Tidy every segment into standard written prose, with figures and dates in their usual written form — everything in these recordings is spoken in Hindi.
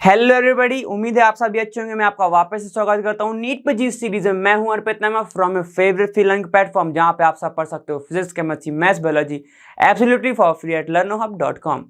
हेलो एवरीबॉडी, उम्मीद है आप सभी अच्छे होंगे। मैं आपका वापस से स्वागत करता हूं नीट पे जी सीरीज में। मैं हूं अर्पित नामा from your favourite free learning platform, जहां पे आप सब पढ़ सकते हो physics, chemistry, maths, biology absolutely for free at learnohub.com।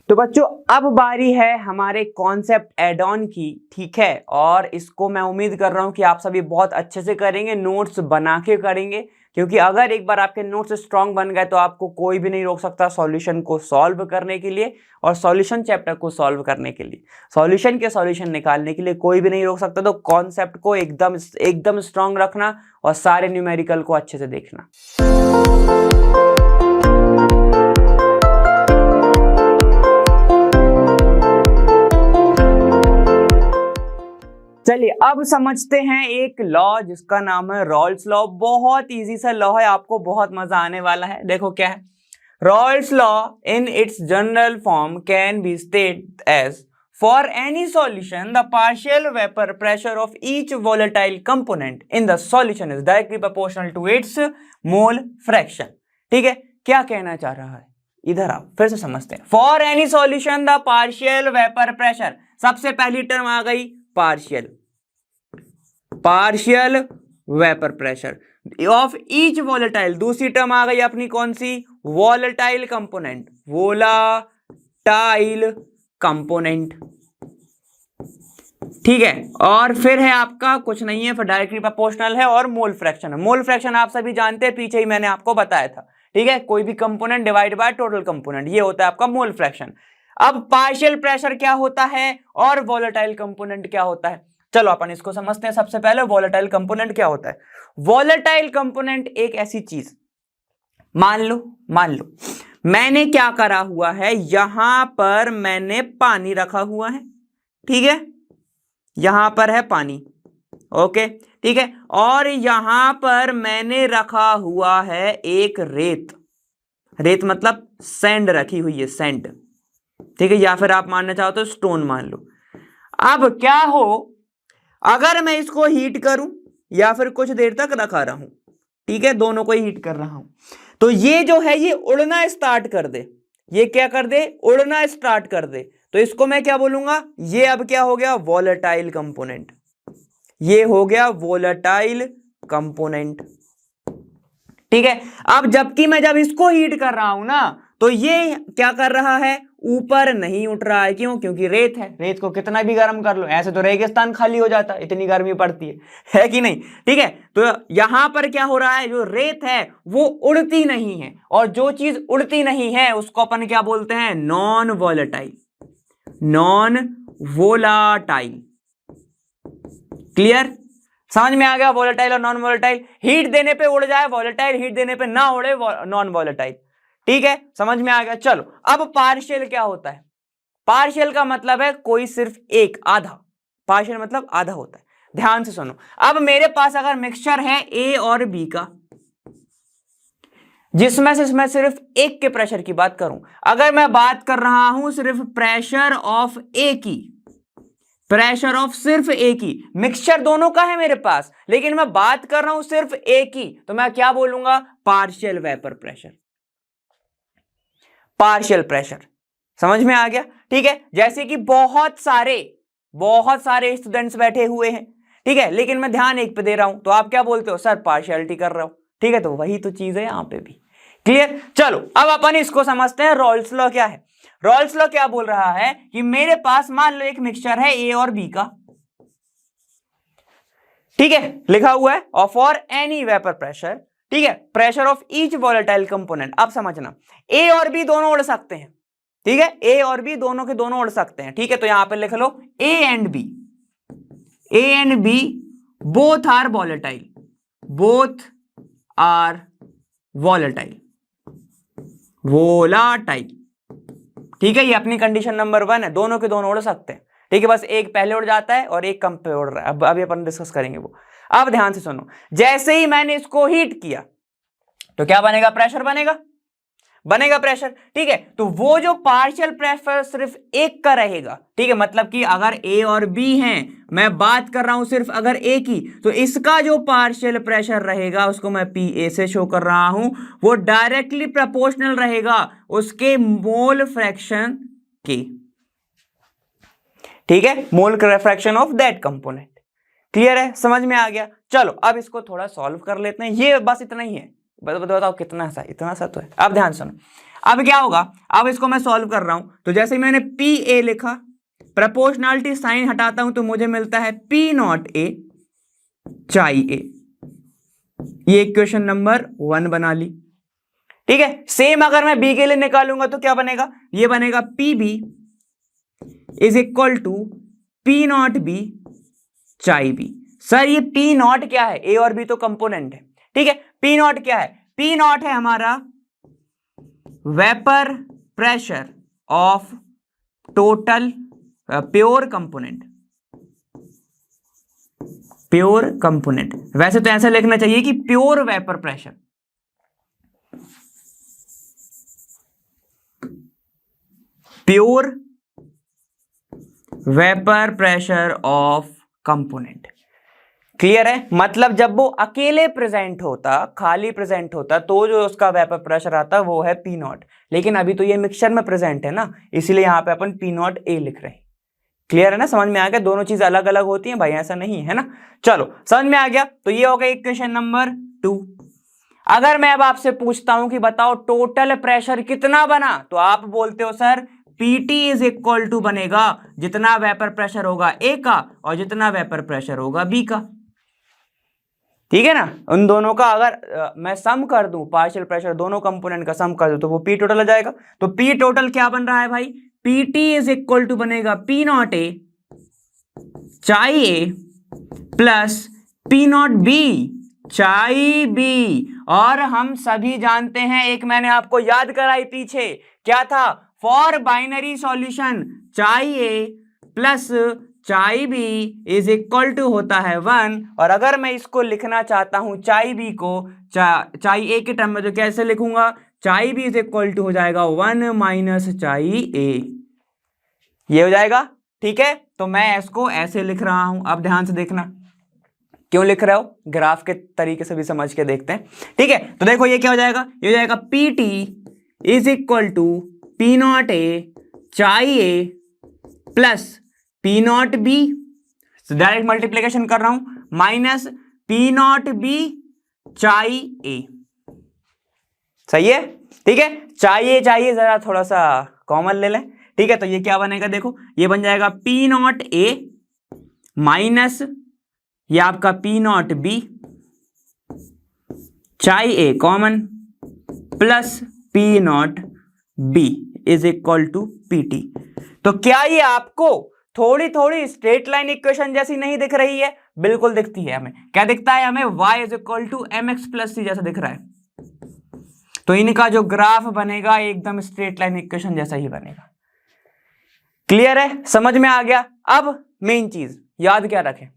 तो बच्चों, अब बारी है हमारे कॉन्सेप्ट एड ऑन की, ठीक है। और इसको मैं उम्मीद कर रहा हूं कि आप सभी बहुत अच्छे से करेंगे, नोट्स बना के करेंगे, क्योंकि अगर एक बार आपके नोट्स स्ट्रांग बन गए तो आपको कोई भी नहीं रोक सकता सॉल्यूशन को सॉल्व करने के लिए और सॉल्यूशन चैप्टर को सॉल्व करने के लिए, सॉल्यूशन के सॉल्यूशन निकालने के लिए कोई भी नहीं रोक सकता। तो कॉन्सेप्ट को एकदम स्ट्रांग रखना और सारे न्यूमेरिकल को अच्छे से देखना। चलिए अब समझते हैं एक लॉ जिसका नाम है रॉल्स लॉ। बहुत इजी सा लॉ है, आपको बहुत मजा आने वाला है। देखो क्या है, Raoult's law in its general form can be state as for any solution the partial vapour pressure of each volatile component in the solution is directly proportional to its mole fraction. ठीक है, क्या कहना चाह रहा है, इधर आप फिर से समझते हैं। For any solution the partial vapour pressure, सबसे पहली टर्म आ गई partial vapour pressure of each volatile. दूसरी टर्म आ गई अपनी कौन सी, वोलेटाइल कंपोनेंट, वोलाटाइल कंपोनेंट। ठीक है, और फिर है आपका कुछ नहीं है, फिर डायरेक्टली प्रोपोर्शनल है और मोल फ्रैक्शन है। मोल फ्रैक्शन आप सभी जानते हैं, पीछे ही मैंने आपको बताया था। ठीक है, कोई भी component divide by total component, ये होता है आपका मोल फ्रैक्शन। अब पार्शियल प्रेशर क्या होता है और वोलेटाइल कंपोनेंट क्या होता है, चलो अपन इसको समझते हैं। सबसे पहले वोलेटाइल कंपोनेंट क्या होता है। वोलेटाइल कंपोनेंट एक ऐसी चीज, मान लो मैंने क्या करा हुआ है, यहां पर मैंने पानी रखा हुआ है। ठीक है, यहां पर है पानी, ओके ठीक है, और यहां पर मैंने रखा हुआ है एक रेत मतलब सैंड रखी हुई है, सैंड। ठीक है, या फिर आप मानना चाहो तो स्टोन मान लो। अब क्या हो, अगर मैं इसको हीट करूं या फिर कुछ देर तक रखा रहूं, ठीक है, दोनों को हीट कर रहा हूं, तो ये जो है ये उड़ना स्टार्ट कर दे। ये क्या कर दे, उड़ना स्टार्ट कर दे। तो इसको मैं क्या बोलूंगा, ये अब क्या हो गया, वोलेटाइल कंपोनेंट। ये हो गया वोलेटाइल कंपोनेंट। ठीक है, अब जबकि मैं जब इसको हीट कर रहा हूं ना, तो ये क्या कर रहा है, ऊपर नहीं उठ रहा है। क्यों, क्योंकि रेत है, रेत को कितना भी गर्म कर लो, ऐसे तो रेगिस्तान खाली हो जाता है, इतनी गर्मी पड़ती है कि नहीं। ठीक है, तो यहां पर क्या हो रहा है, जो रेत है वो उड़ती नहीं है, और जो चीज उड़ती नहीं है उसको अपन क्या बोलते हैं, नॉन वोलेटाइल। क्लियर, समझ में आ गया। वोलेटाइल और नॉन वोलेटाइल, हीट देने पे उड़ जाए वोलेटाइल, हीट देने पे ना उड़े नॉन वोलेटाइल। ठीक है, समझ में आ गया। चलो अब पार्शियल क्या होता है। पार्शियल का मतलब है कोई सिर्फ एक, आधा। पार्शियल मतलब आधा होता है। ध्यान से सुनो, अब मेरे पास अगर मिक्सचर है ए और बी का, जिसमें से मैं सिर्फ एक के प्रेशर की बात करूं, अगर मैं बात कर रहा हूं सिर्फ प्रेशर ऑफ ए की, प्रेशर ऑफ सिर्फ ए की, मिक्सचर दोनों का है मेरे पास, लेकिन मैं बात कर रहा हूं सिर्फ ए की, तो मैं क्या बोलूंगा, partial vapour pressure. Partial pressure, समझ में आ गया। ठीक है, जैसे कि बहुत सारे स्टूडेंट्स बैठे हुए हैं, ठीक है, लेकिन मैं ध्यान एक पे दे रहा हूं, तो आप क्या बोलते हो, सर पार्शियलिटी कर रहा हूं। ठीक है, तो वही तो चीज है यहां पे भी। क्लियर, चलो अब अपन इसको समझते हैं। रॉल्स लॉ क्या है। रॉल्स लॉ क्या बोल रहा है कि मेरे पास मान लो एक मिक्सचर है ए और बी का, ठीक है, लिखा हुआ है, और फॉर एनी वेपर प्रेशर, ठीक है, pressure of each volatile component. अब समझना, ए और बी दोनों उड़ सकते हैं। ठीक है, ए और बी दोनों के दोनों उड़ सकते हैं। ठीक है, तो यहां पे लिख लो A and B both are volatile, volatile. ठीक है, ये अपनी कंडीशन नंबर 1 है, दोनों के दोनों उड़ सकते हैं। ठीक है, बस एक पहले उड़ जाता है और एक कम पे उड़ रहा है। अब अभी अपन डिस्कस करेंगे वो। अब ध्यान से सुनो, जैसे ही मैंने इसको हीट किया तो क्या बनेगा, प्रेशर बनेगा। बनेगा प्रेशर, ठीक है। तो वो जो पार्शियल प्रेशर सिर्फ एक का रहेगा, ठीक है, मतलब कि अगर ए और बी हैं, मैं बात कर रहा हूं सिर्फ अगर ए की, तो इसका जो पार्शियल प्रेशर रहेगा उसको मैं पी ए से शो कर रहा हूं, वो डायरेक्टली प्रोपोर्शनल रहेगा उसके मोल फ्रैक्शन के, ठीक है, mole fraction of that component. Clear है, समझ में आ गया। चलो अब इसको थोड़ा सॉल्व कर लेते हैं, ये बस इतना ही है, बताओ कितना सा, इतना सा तो है। अब ध्यान सुनो, अब क्या होगा, अब इसको मैं सॉल्व कर रहा हूं, तो जैसे मैंने पी ए लिखा, प्रोपोर्शनलिटी साइन हटाता हूं तो मुझे मिलता है पी नॉट ए चाई ए, ये इक्वेशन नंबर 1 बना ली, ठीक है। सेम अगर मैं बी के लिए निकालूंगा तो क्या बनेगा, ये बनेगा P B is equal to P not B chi B. Sir ये पी नॉट क्या है, ए और बी तो कंपोनेंट है, ठीक है। पी नॉट क्या है, पी नॉट है हमारा vapour pressure of total pure component, pure component. वैसे तो ऐसा लिखना चाहिए कि pure vapour pressure, pure vapour pressure of component. Clear है, मतलब जब वो अकेले प्रेजेंट होता, खाली प्रेजेंट होता, तो जो उसका वेपर प्रेशर आता वो है पी नॉट, लेकिन अभी तो ये मिक्सचर में प्रेजेंट है ना, इसलिए यहां पे अपन पी नॉट ए लिख रहे हैं। क्लियर है ना, समझ में आ गया, दोनों चीज अलग अलग होती हैं भाई, ऐसा नहीं है ना। चलो समझ में आ गया, तो ये हो गया इक्वेशन नंबर 2। अगर मैं अब आपसे पूछता हूं कि बताओ टोटल प्रेशर कितना बना, तो आप बोलते हो sir Pt is equal to बनेगा जितना वेपर प्रेशर होगा ए का और जितना वेपर प्रेशर होगा बी का, ठीक है ना। उन दोनों का अगर मैं सम कर दूं, पार्शियल प्रेशर दोनों कंपोनेंट का सम कर दूं, तो वो पी टोटल आ जाएगा। तो पी टोटल क्या बन रहा है भाई, Pt इज इक्वल टू बनेगा P not A chi A plus P not B chi B. और हम सभी जानते हैं, एक मैंने आपको याद कराई पीछे, क्या था, फॉर बाइनरी सॉल्यूशन चाई ए प्लस चाई बी इज इक्वल टू होता है 1। और अगर मैं इसको लिखना चाहता हूं चाई बी को चाई ए के टर्म में, तो कैसे लिखूंगा, चाई बी इज इक्वल टू हो जाएगा 1 माइनस चाई ए, ये हो जाएगा, ठीक है। तो मैं इसको ऐसे लिख रहा हूं, अब ध्यान से देखना क्यों लिख रहे हो, ग्राफ के तरीके से भी समझ के देखते हैं, ठीक है। तो देखो ये क्या हो जाएगा, ये हो जाएगा P T is equal to P not A chi A plus P not B, direct multiplication कर रहा हूं, माइनस पी नॉट बी चाई ए। सही है, ठीक है। चाहिए जरा थोड़ा सा कॉमन ले लें, ठीक है। तो ये क्या बनेगा, देखो ये बन जाएगा पी नॉट ए माइनस ये आपका पी नॉट बी चाई A common plus P not B is equal to P T. तो क्या ये आपको थोड़ी थोड़ी स्ट्रेट लाइन इक्वेशन जैसी नहीं दिख रही है, बिल्कुल दिखती है। हमें क्या दिखता है, हमें y is equal to M X plus C जैसा दिख रहा है। तो इनका जो ग्राफ बनेगा एकदम स्ट्रेट लाइन इक्वेशन जैसा ही बनेगा। क्लियर है, समझ में आ गया। अब मेन चीज याद क्या रखें,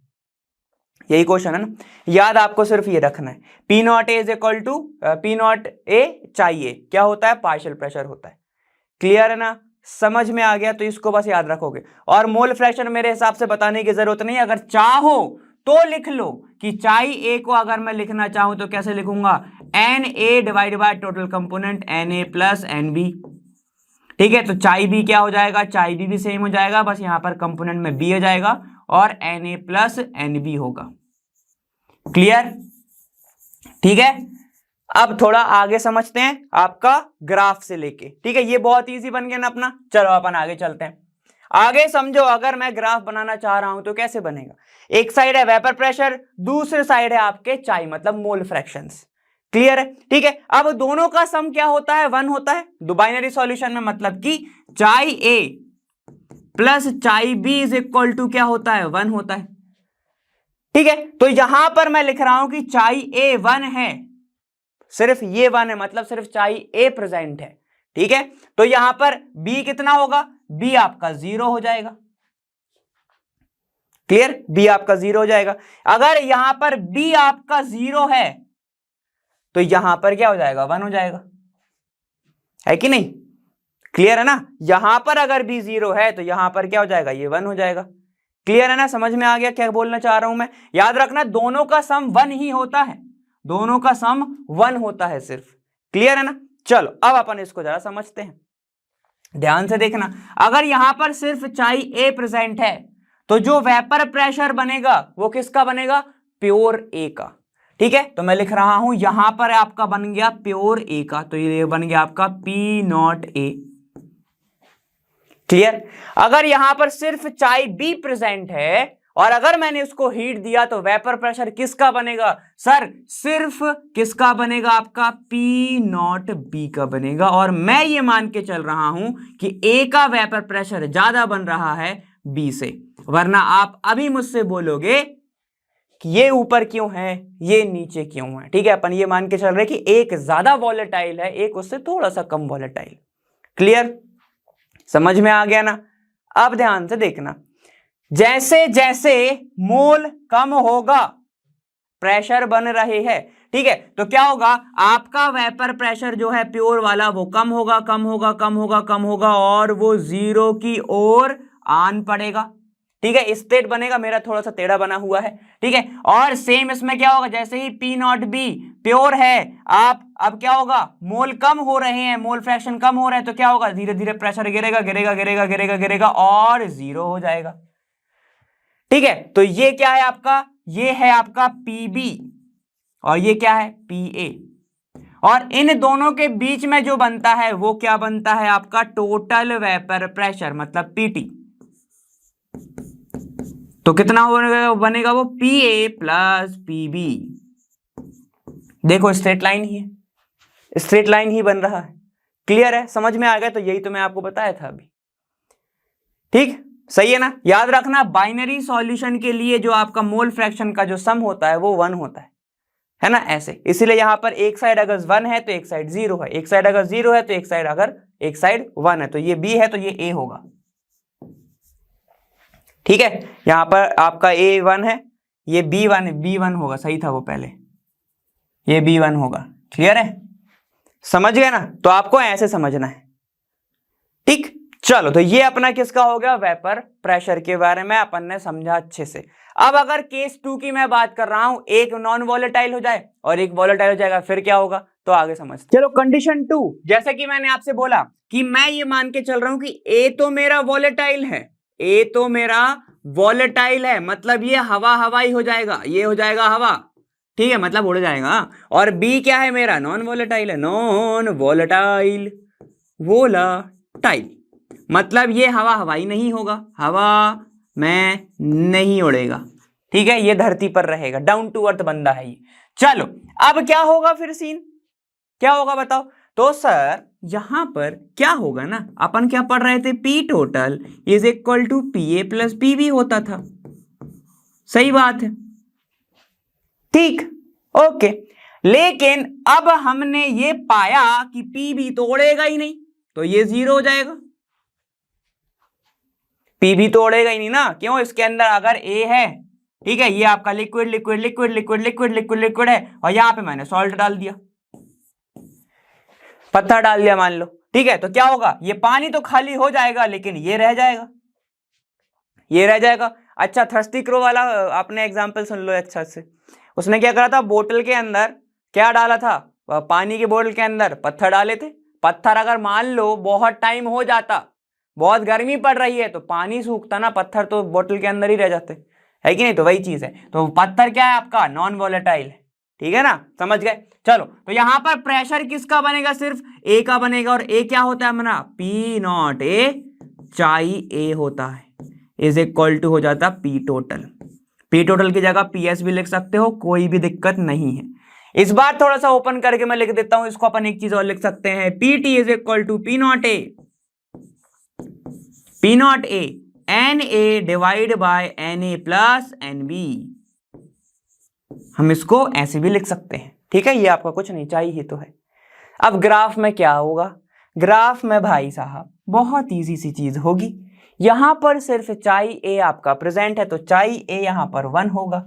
यही क्वेश्चन है ना, याद आपको सिर्फ ये रखना है, P not A is equal to P not A चाहिए क्या होता है, पार्शियल प्रेशर होता है। क्लियर है ना, समझ में आ गया, तो इसको बस याद रखोगे। और मोल फ्रैक्शन मेरे हिसाब से बताने की जरूरत नहीं, अगर चाहो तो लिख लो कि चाई ए को अगर मैं लिखना चाहूं तो कैसे लिखूंगा, N A divide by total component N A plus N B, ठीक है। तो चाई बी क्या हो जाएगा, चाई बी भी सेम हो जाएगा, बस यहां पर कंपोनेंट में बी हो जाएगा और N A plus N B होगा। क्लियर, ठीक है। अब थोड़ा आगे समझते हैं आपका ग्राफ से लेके, ठीक है। ये बहुत इजी बन गया ना अपना, चलो अपन आगे चलते हैं। आगे समझो, अगर मैं ग्राफ बनाना चाह रहा हूं तो कैसे बनेगा, एक साइड है वेपर प्रेशर, दूसरे साइड है आपके चाई मतलब मोल फ्रैक्शंस। क्लियर है, ठीक है। अब दोनों का सम क्या होता है, 1 होता है दो बाइनरी सॉल्यूशन में, मतलब कि चाई ए प्लस चाई बी इज इक्वल टू क्या होता है, 1 होता है, ठीक है। तो यहां पर मैं लिख रहा हूं कि चाई ए 1 है, सिर्फ ये 1 है, मतलब सिर्फ चाई ए प्रेजेंट है, ठीक है। तो यहां पर बी कितना होगा, बी आपका 0 हो जाएगा। क्लियर, बी आपका 0 हो जाएगा। अगर यहां पर बी आपका 0 है तो यहां पर क्या हो जाएगा, 1 हो जाएगा। है कि नहीं? क्लियर है ना? यहां पर अगर बी 0 है तो यहां पर क्या हो जाएगा, ये 1 हो जाएगा। क्लियर है ना? समझ में आ गया क्या बोलना चाह रहा हूं मैं? याद रखना दोनों का सम 1 ही होता है, दोनों का सम 1 होता है सिर्फ। क्लियर है ना? चलो अब अपन इसको जरा समझते हैं, ध्यान से देखना। अगर यहां पर सिर्फ चाई ए प्रेजेंट है तो जो वेपर प्रेशर बनेगा वो किसका बनेगा, प्योर ए का। ठीक है, तो मैं लिख रहा हूं यहां पर आपका बन गया प्योर ए का, तो ये बन गया आपका पी नॉट ए। क्लियर? अगर यहां पर सिर्फ चाई बी प्रेजेंट है और अगर मैंने उसको हीट दिया तो वेपर प्रेशर किसका बनेगा सर, सिर्फ किसका बनेगा, आपका पी नॉट बी का बनेगा। और मैं ये मान के चल रहा हूं कि ए का वेपर प्रेशर ज्यादा बन रहा है बी से, वरना आप अभी मुझसे बोलोगे कि ये ऊपर क्यों है, ये नीचे क्यों है। ठीक है, अपन ये मान के चल रहे कि एक ज्यादा वॉलेटाइल है, एक उससे थोड़ा सा कम वॉलेटाइल। क्लियर? समझ में आ गया ना? अब ध्यान से देखना, जैसे जैसे मोल कम होगा प्रेशर बन रहे हैं, ठीक है, तो क्या होगा, आपका वेपर प्रेशर जो है प्योर वाला वो कम होगा, कम होगा, कम होगा, कम होगा और वो 0 की ओर आन पड़ेगा। ठीक है, स्टेट बनेगा, मेरा थोड़ा सा टेढ़ा बना हुआ है। ठीक है, और सेम इसमें क्या होगा, जैसे ही पी नॉट बी प्योर है, आप अब क्या होगा, मोल कम हो रहे हैं, मोल फ्रैक्शन कम हो रहे हैं, तो क्या होगा, धीरे धीरे प्रेशर गिरेगा गिरेगा गिरेगा गिरेगा गिरेगा और 0 हो जाएगा। ठीक है, तो ये क्या है आपका, ये है आपका पीबी और ये क्या है पीए, और इन दोनों के बीच में जो बनता है वो क्या बनता है, आपका टोटल वेपर प्रेशर मतलब पीटी। तो कितना बनेगा वो, पी ए प्लस पीबी। देखो स्ट्रेट लाइन ही है, स्ट्रेट लाइन ही बन रहा है। क्लियर है? समझ में आ गया? तो यही तो मैं आपको बताया था अभी। ठीक, सही है ना? याद रखना बाइनरी सॉल्यूशन के लिए जो आपका मोल फ्रैक्शन का जो सम होता है वो 1 होता है ना, ऐसे। इसीलिए यहां पर एक साइड अगर 1 है तो एक साइड 0 है, एक साइड अगर 0 है तो एक साइड 1 है, तो ये B है तो ये A होगा। ठीक है, यहां पर आपका A 1 है, ये B1 होगा, सही था वो पहले, ये B1 होगा। क्लियर है? समझ गए ना? तो आपको ऐसे समझना है। ठीक, चलो, तो ये अपना किसका हो गया, वेपर प्रेशर के बारे में अपन ने समझा अच्छे से। अब अगर केस 2 की मैं बात कर रहा हूं, एक नॉन वॉलेटाइल हो जाए और एक वॉलेटाइल हो जाएगा, फिर क्या होगा, तो आगे समझते। चलो कंडीशन 2, जैसे कि मैंने आपसे बोला कि मैं ये मान के चल रहा हूं कि ए तो मेरा वॉलेटाइल है, ए तो मेरा वॉलेटाइल है, मतलब ये हवा हवाई हो जाएगा, ये हो जाएगा हवा। ठीक है, मतलब उड़ जाएगा। और बी क्या है मेरा, नॉन वॉलेटाइल है, नॉन वॉलेटाइल, वोलाटाइल मतलब ये हवा हवाई नहीं होगा, हवा में नहीं उड़ेगा। ठीक है, ये धरती पर रहेगा, डाउन टू अर्थ बंदा है ये। चलो अब क्या होगा फिर सीन, क्या होगा बताओ? तो सर यहां पर क्या होगा ना, अपन क्या पढ़ रहे थे, P total is equal to P A plus P B होता था। सही बात है, ठीक, ओके। लेकिन अब हमने ये पाया कि पी बी तो उड़ेगा ही नहीं, तो ये 0 हो जाएगा। पी भी तो उड़ेगा ही नहीं ना, क्यों, इसके अंदर अगर ए है, ठीक है, ये आपका liquid liquid liquid liquid liquid liquid liquid है, और यहां पे मैंने सॉल्ट डाल दिया, पत्थर डाल दिया मान लो। ठीक है, तो क्या होगा, ये पानी तो खाली हो जाएगा लेकिन ये रह जाएगा, ये रह जाएगा। अच्छा, थर्स्टी क्रो वाला आपने एग्जाम्पल सुन लो अच्छा से। उसने क्या करा था, बोतल के अंदर क्या डाला था, पानी की बोतल के अंदर पत्थर डाले थे। पत्थर अगर मान लो बहुत टाइम हो जाता, बहुत गर्मी पड़ रही है, तो पानी सूखता ना, पत्थर तो बोतल के अंदर ही रह जाते, है कि नहीं? तो वही चीज है, तो पत्थर क्या है आपका, नॉन वॉलेटाइल है। ठीक है ना, समझ गए? चलो, तो यहां पर प्रेशर किसका बनेगा, सिर्फ ए का बनेगा, और ए क्या होता है अपना, पी नॉट ए चाई ए होता है, इज इक्वल टू हो जाता पी टोटल। पी टोटल की जगह पी एस भी लिख सकते हो, कोई भी दिक्कत नहीं है। इस बार थोड़ा सा ओपन करके मैं लिख देता हूं इसको, अपन एक चीज और लिख सकते हैं, P T is equal to P not A, P not A N A divide by N A plus N B. हम इसको ऐसे भी लिख सकते हैं। ठीक है, ये आपका कुछ नहीं चाहिए तो है। अब ग्राफ में क्या होगा, ग्राफ में भाई साहब बहुत इजी सी चीज होगी, यहां पर सिर्फ चाई ए आपका प्रेजेंट है, तो चाई ए यहां पर 1 होगा,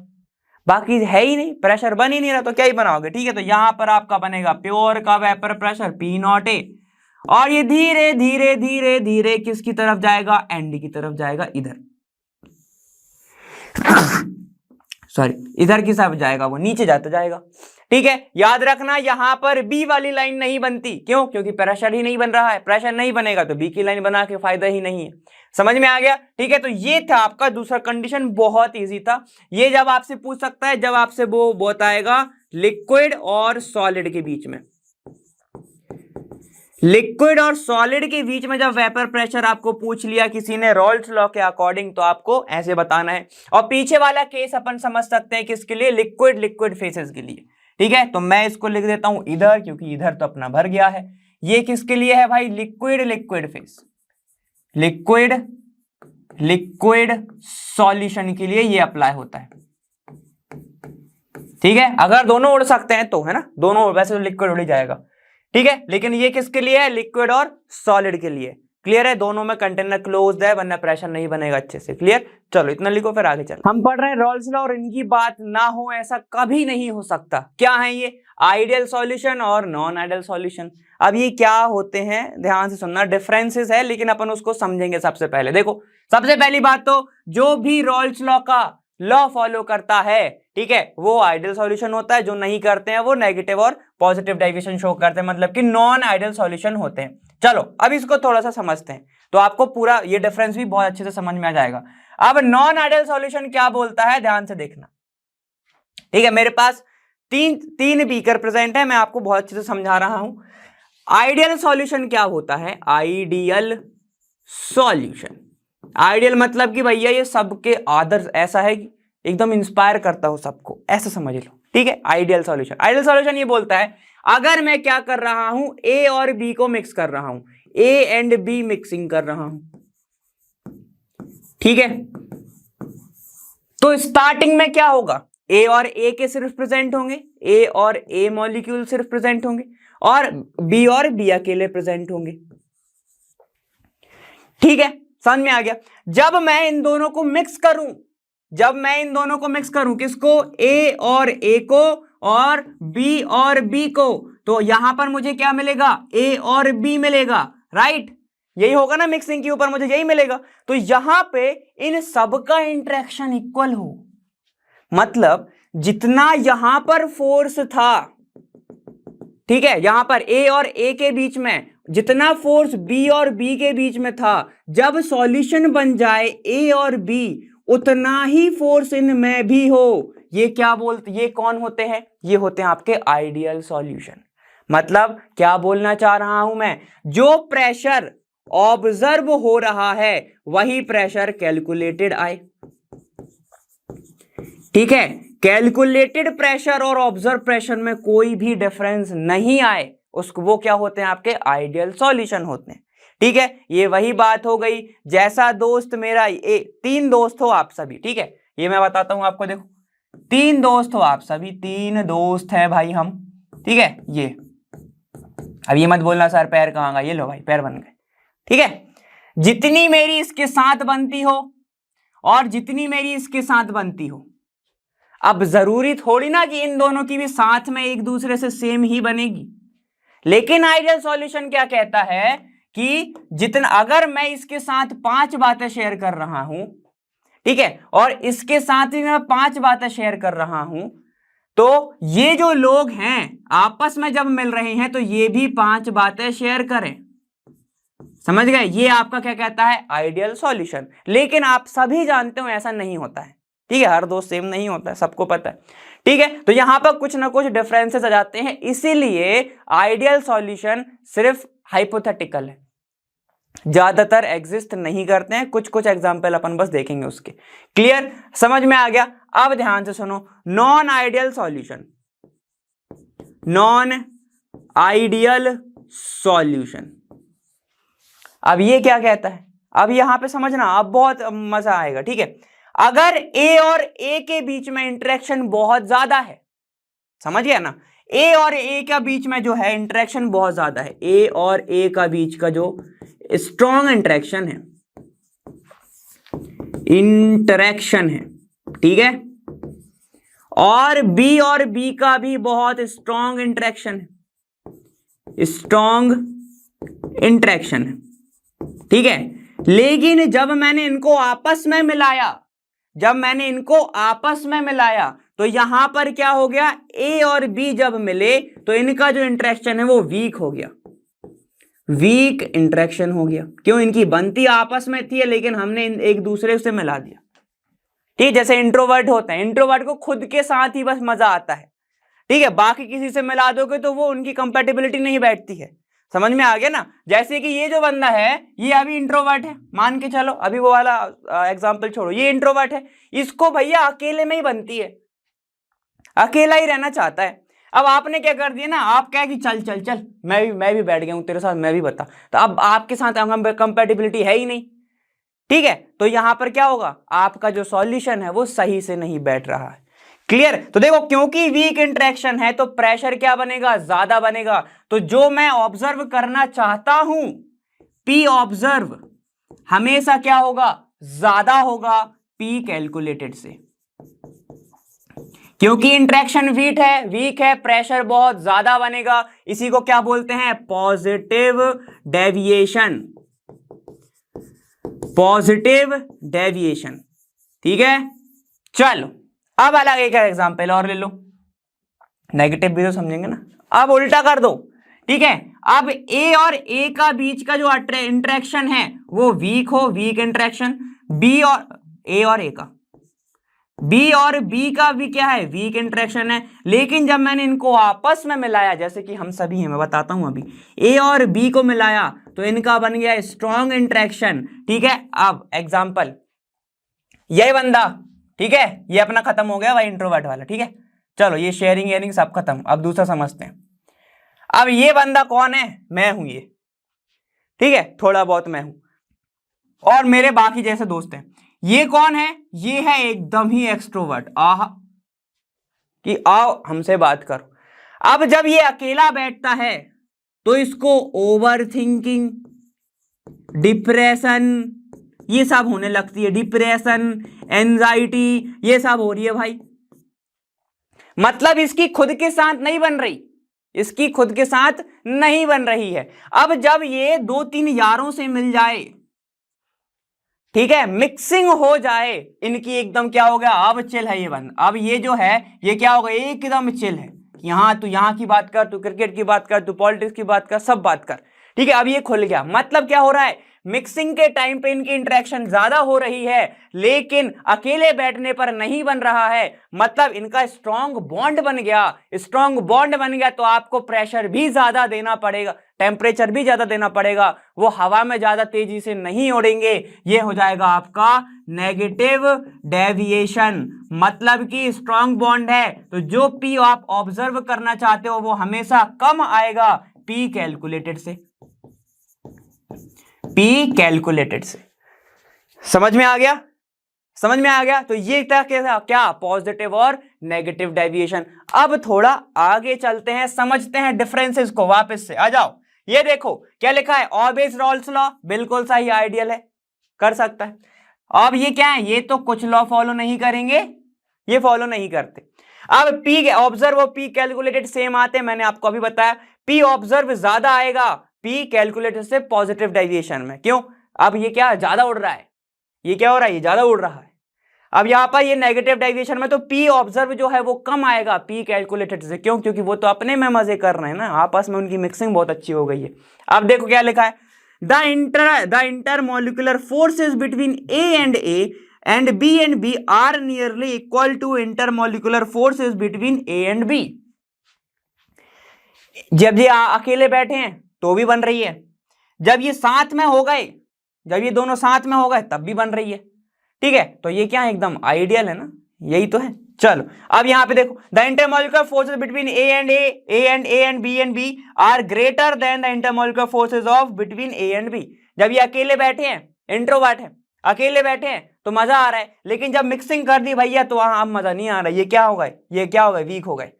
बाकी है ही नहीं, प्रेशर बन ही नहीं रहा, तो क्या ही बनाओगे। ठीक है, तो यहां पर आपका बनेगा प्योर का vapour pressure P not a, और ये धीरे धीरे धीरे धीरे किसकी तरफ जाएगा, एंड की तरफ जाएगा, इधर सॉरी इधर की तरफ जाएगा, वो नीचे जाता जाएगा। ठीक है, याद रखना यहां पर बी वाली लाइन नहीं बनती, क्यों, क्योंकि प्रेशर ही नहीं बन रहा है, प्रेशर नहीं बनेगा तो बी की लाइन बना के फायदा ही नहीं है। समझ में आ गया? ठीक है, तो ये था आपका दूसरा कंडीशन, बहुत इजी था। ये जब आपसे पूछ सकता है, जब आपसे वो बताएगा लिक्विड और सॉलिड के बीच में, लिक्विड और सॉलिड के बीच में जब वेपर प्रेशर आपको पूछ लिया किसी ने रॉल्स लॉ के अकॉर्डिंग, तो आपको ऐसे बताना है। और पीछे वाला केस अपन समझ सकते हैं किसके लिए, लिक्विड फेसेस के लिए। ठीक है, तो मैं इसको लिख देता हूं इधर, क्योंकि इधर तो अपना भर गया है। ये किसके लिए है भाई, लिक्विड फेस, लिक्विड सॉल्यूशन के लिए ये अप्लाई होता है। ठीक है, अगर दोनों उड़ सकते हैं तो, है ना, दोनों वैसे तो लिक्विड उड़ ही जाएगा। ठीक है, लेकिन ये किसके लिए है, लिक्विड और सॉलिड के लिए। क्लियर है, दोनों में कंटेनर क्लोज्ड है, वरना प्रेशर नहीं बनेगा अच्छे से। क्लियर, चलो इतना लिखो फिर आगे चलो। हम पढ़ रहे हैं रॉल्स लॉ और इनकी बात ना हो ऐसा कभी नहीं हो सकता। क्या है ये, आइडियल सॉल्यूशन और नॉन आइडियल सॉल्यूशन। अब ये क्या होते हैं, ध्यान से सुनना, डिफरेंसेस है, लेकिन अपन उसको समझेंगे। सबसे पहले देखो, सबसे पहली बात तो जो भी रॉल्स लॉ का लॉ फॉलो करता है, ठीक है, वो आइडियल सॉल्यूशन होता है। जो नहीं करते हैं वो नेगेटिव और पॉजिटिव डेविएशन शो करते हैं, मतलब कि नॉन आइडियल सॉल्यूशन होते हैं। चलो अब इसको थोड़ा सा समझते हैं, तो आपको पूरा ये डिफरेंस भी बहुत अच्छे से समझ में आ जाएगा। अब नॉन आइडियल सॉल्यूशन क्या बोलता है, ध्यान से देखना। ठीक है, मेरे पास तीन बीकर प्रेजेंट है, मैं आपको बहुत अच्छे से समझा रहा हूं। आइडियल सॉल्यूशन क्या होता है, आइडियल सॉल्यूशन, आइडियल मतलब कि भैया ये सबके आदर्श, ऐसा है कि एकदम इंस्पायर करता हो सबको, ऐसा समझ लो। ठीक है, आइडियल सॉल्यूशन ये बोलता है अगर मैं क्या कर रहा हूं, ए और बी को मिक्स कर रहा हूं, ए एंड बी मिक्सिंग कर रहा हूं। ठीक है, तो स्टार्टिंग में क्या होगा, ए और ए के सिर्फ प्रेजेंट होंगे, ए और ए मॉलिक्यूल सिर्फ प्रेजेंट होंगे, और बी अकेले प्रेजेंट होंगे। ठीक है, समझ में आ गया। जब मैं इन दोनों को मिक्स करूं, किसको, ए और ए को और बी को, तो यहां पर मुझे क्या मिलेगा, ए और बी मिलेगा, राइट, यही होगा ना, मिक्सिंग के ऊपर मुझे यही मिलेगा। तो यहां पे इन सब का इंटरेक्शन इक्वल हो, मतलब जितना यहां पर फोर्स था, ठीक है, यहां पर ए और ए के बीच में जितना फोर्स बी और बी के बीच में था, जब सॉल्यूशन बन जाए ए और बी, उतना ही फोर्स इनमें भी हो। ये क्या बोलते, ये कौन होते हैं, ये होते हैं आपके आइडियल सॉल्यूशन। मतलब क्या बोलना चाह रहा हूं मैं, जो प्रेशर ऑब्जर्व हो रहा है वही प्रेशर कैलकुलेटेड आए। ठीक है, कैलकुलेटेड प्रेशर और ऑब्जर्व प्रेशर में कोई भी डिफरेंस नहीं आए, उसको वो क्या होते हैं, आपके आइडियल सॉल्यूशन होते हैं। ठीक है, ये वही बात हो गई, जैसा दोस्त मेरा, तीन दोस्त हो आप सभी, ठीक है, ये मैं बताता हूं आपको, देखो, तीन दोस्त हो आप सभी, तीन दोस्त हैं भाई हम, ठीक है, ये अब ये मत बोलना सर पैर कहाँ गए, ये लो भाई पैर बन गए। ठीक है, जितनी मेरी इसके साथ बनती हो और जितनी मेरी इसके साथ बनती हो, अब जरूरी थोड़ी ना कि इन दोनों की भी साथ में एक दूसरे से सेम ही बनेगी, लेकिन आइडियल सॉल्यूशन क्या कहता है कि जितना, अगर मैं इसके साथ 5 बातें शेयर कर रहा हूं, ठीक है, और इसके साथ ही मैं 5 बातें शेयर कर रहा हूं, तो ये जो लोग हैं आपस में जब मिल रहे हैं तो ये भी 5 बातें शेयर करें। समझ गए, ये आपका क्या कहता है, आइडियल सॉल्यूशन। लेकिन आप सभी जानते हो ऐसा नहीं होता है। ठीक है, हर दोस्त सेम नहीं होता है, सबको पता है। ठीक है, तो यहां पर कुछ ना कुछ डिफरेंसेस आ जाते हैं, इसीलिए आइडियल सॉल्यूशन सिर्फ हाइपोथेटिकल है, ज्यादातर एग्जिस्ट नहीं करते हैं। कुछ कुछ एग्जांपल अपन बस देखेंगे उसके। क्लियर, समझ में आ गया। अब ध्यान से सुनो, non ideal solution, non ideal solution, अब ये क्या कहता है, अब यहां पे समझना, अब बहुत मजा आएगा। ठीक है, अगर ए और ए के बीच में इंटरेक्शन बहुत ज्यादा है, समझ गया ना, ए और ए के बीच में जो है इंटरेक्शन बहुत ज्यादा है, ए और ए का बीच का जो स्ट्रॉन्ग इंटरेक्शन है, ठीक है, और बी का भी बहुत स्ट्रॉन्ग इंटरेक्शन है, स्ट्रॉन्ग इंटरेक्शन है, ठीक है। लेकिन जब मैंने इनको आपस में मिलाया, तो यहां पर क्या हो गया, ए और बी जब मिले तो इनका जो इंटरेक्शन है वो वीक हो गया, वीक इंटरेक्शन हो गया। क्यों? इनकी बनती आपस में थी लेकिन हमने एक दूसरे से मिला दिया, ठीक। जैसे इंट्रोवर्ट होते हैं, इंट्रोवर्ट को खुद के साथ ही बस मजा आता है, ठीक है, बाकी किसी से मिला दोगे तो वो उनकी कंपेटिबिलिटी नहीं बैठती है। समझ में आ गया ना? जैसे कि ये जो बंदा है ये अभी इंट्रोवर्ट है, मान के चलो, अभी वो वाला एग्जांपल छोड़ो, ये इंट्रोवर्ट है, इसको भैया अकेले में ही बनती है, अकेला ही रहना चाहता है। अब आपने क्या कर दिया ना, आप क्या कि चल चल चल मैं भी बैठ गया हूं तेरे साथ, मैं भी बता, तो अब आपके साथ कंपेटिबिलिटी है ही नहीं, ठीक है। तो यहां पर क्या होगा, आपका जो सॉल्यूशन है वो सही से नहीं बैठ रहा है। क्लियर? तो देखो, क्योंकि वीक इंटरेक्शन है तो प्रेशर क्या बनेगा, ज्यादा बनेगा। तो जो मैं ऑब्जर्व करना चाहता हूं, पी ऑब्जर्व हमेशा क्या होगा, ज्यादा होगा पी कैलकुलेटेड से, क्योंकि इंटरेक्शन वीक है, प्रेशर बहुत ज्यादा बनेगा। इसी को क्या बोलते हैं, पॉजिटिव डेविएशन, पॉजिटिव डेविएशन, ठीक है। चलो अब अलग एक एग्जांपल और ले लो, नेगेटिव भी तो समझेंगे ना। अब उल्टा कर दो, ठीक है। अब ए और ए का बीच का जो इंटरेक्शन है वो वीक हो, वीक इंटरेक्शन। बी और ए और ए का, बी और बी का भी क्या है, वीक इंटरेक्शन है। लेकिन जब मैंने इनको आपस में मिलाया, जैसे कि हम सभी हैं, मैं बताता हूं अभी, ए और बी को मिलाया तो इनका बन गया स्ट्रॉन्ग इंटरेक्शन, ठीक है। अब एग्जांपल, ये बंदा, ठीक है, ये अपना खत्म हो गया भाई इंट्रोवर्ट वाला, ठीक है। चलो ये शेयरिंग सब खत्म, अब दूसरा समझते हैं। अब ये बंदा कौन है, मैं हूं ये, ठीक है, थोड़ा बहुत मैं हूं और मेरे बाकी जैसे दोस्त हैं। ये कौन है, ये है एकदम ही एक्सट्रोवर्ट, आहा कि आओ हमसे बात करो। अब जब ये अकेला बैठता है तो इसको ओवर थिंकिंग, डिप्रेशन, ये सब होने लगती है, डिप्रेशन, एंजाइटी, ये सब हो रही है भाई। मतलब इसकी खुद के साथ नहीं बन रही, इसकी खुद के साथ नहीं बन रही है। अब जब ये 2-3 यारों से मिल जाए, ठीक है, मिक्सिंग हो जाए इनकी, एकदम क्या हो गया, अब चिल है ये बंदा। अब ये जो है ये क्या होगा, एकदम चिल है। यहां तू यहां की बात कर, तू क्रिकेट की बात कर, तू पॉलिटिक्स की बात कर, सब बात कर, ठीक है। अब ये खुल गया, मतलब क्या हो रहा है, मिक्सिंग के टाइम पे इनकी इंटरेक्शन ज्यादा हो रही है लेकिन अकेले बैठने पर नहीं बन रहा है। मतलब इनका स्ट्रॉन्ग बॉन्ड बन गया, स्ट्रॉन्ग बॉन्ड बन गया तो आपको प्रेशर भी ज्यादा देना पड़ेगा, टेम्परेचर भी ज्यादा देना पड़ेगा, वो हवा में ज्यादा तेजी से नहीं उड़ेंगे। ये हो जाएगा आपका नेगेटिव डेविएशन। मतलब कि स्ट्रॉन्ग बॉन्ड है तो जो पी आप ऑब्जर्व करना चाहते हो वो हमेशा कम आएगा पी कैलकुलेटेड से, पी कैलकुलेटेड से। समझ में आ गया, समझ में आ गया? तो ये क्या पॉजिटिव और नेगेटिव डेविएशन। अब थोड़ा आगे चलते हैं, समझते हैं डिफरेंसेस को। वापस से आ जाओ, ये देखो क्या लिखा है, ऑर्बिस रॉल्स लॉ, बिल्कुल सही, आइडियल है, कर सकता है। अब ये क्या है, ये तो कुछ लॉ फॉलो नहीं करेंगे, ये फॉलो नहीं करते। अब पी ऑब्जर्व और पी कैलकुलेटेड सेम आते हैं, मैंने आपको अभी बताया। पी ऑब्जर्व ज्यादा आएगा पी कैलकुलेटेड से पॉजिटिव डेविएशन में। क्यों? अब ये क्या ज्यादा उड़ रहा है, ये क्या हो रहा है, ये ज्यादा उड़ रहा है। अब यहां पर ये नेगेटिव डेविएशन में तो पी ऑब्जर्व जो है वो कम आएगा पी कैलकुलेटेड से। क्यों? क्योंकि वो तो अपने में मजे कर रहे हैं ना, आपस में उनकी मिक्सिंग बहुत अच्छी हो गई है। अब देखो क्या लिखा है, the intermolecular forces between A and B are nearly equal to intermolecular forces between A and B. जब ये अकेले बैठे हैं तो भी बन रही है, जब ये साथ में हो गए, जब ये दोनों साथ में हो गए तब भी बन रही है, ठीक है। तो ये क्या है, एकदम आइडियल है ना, यही तो है। चलो अब यहां पे देखो, the intermolecular forces between A and B are greater than the intermolecular forces of between A and B. जब ये अकेले बैठे हैं, इंट्रोवर्ट है, अकेले बैठे हैं तो मजा आ रहा है, लेकिन जब मिक्सिंग कर दी भैया तो वहां अब मजा नहीं आ रहा। ये क्या हो गए, ये क्या हो गए, वीक हो गए,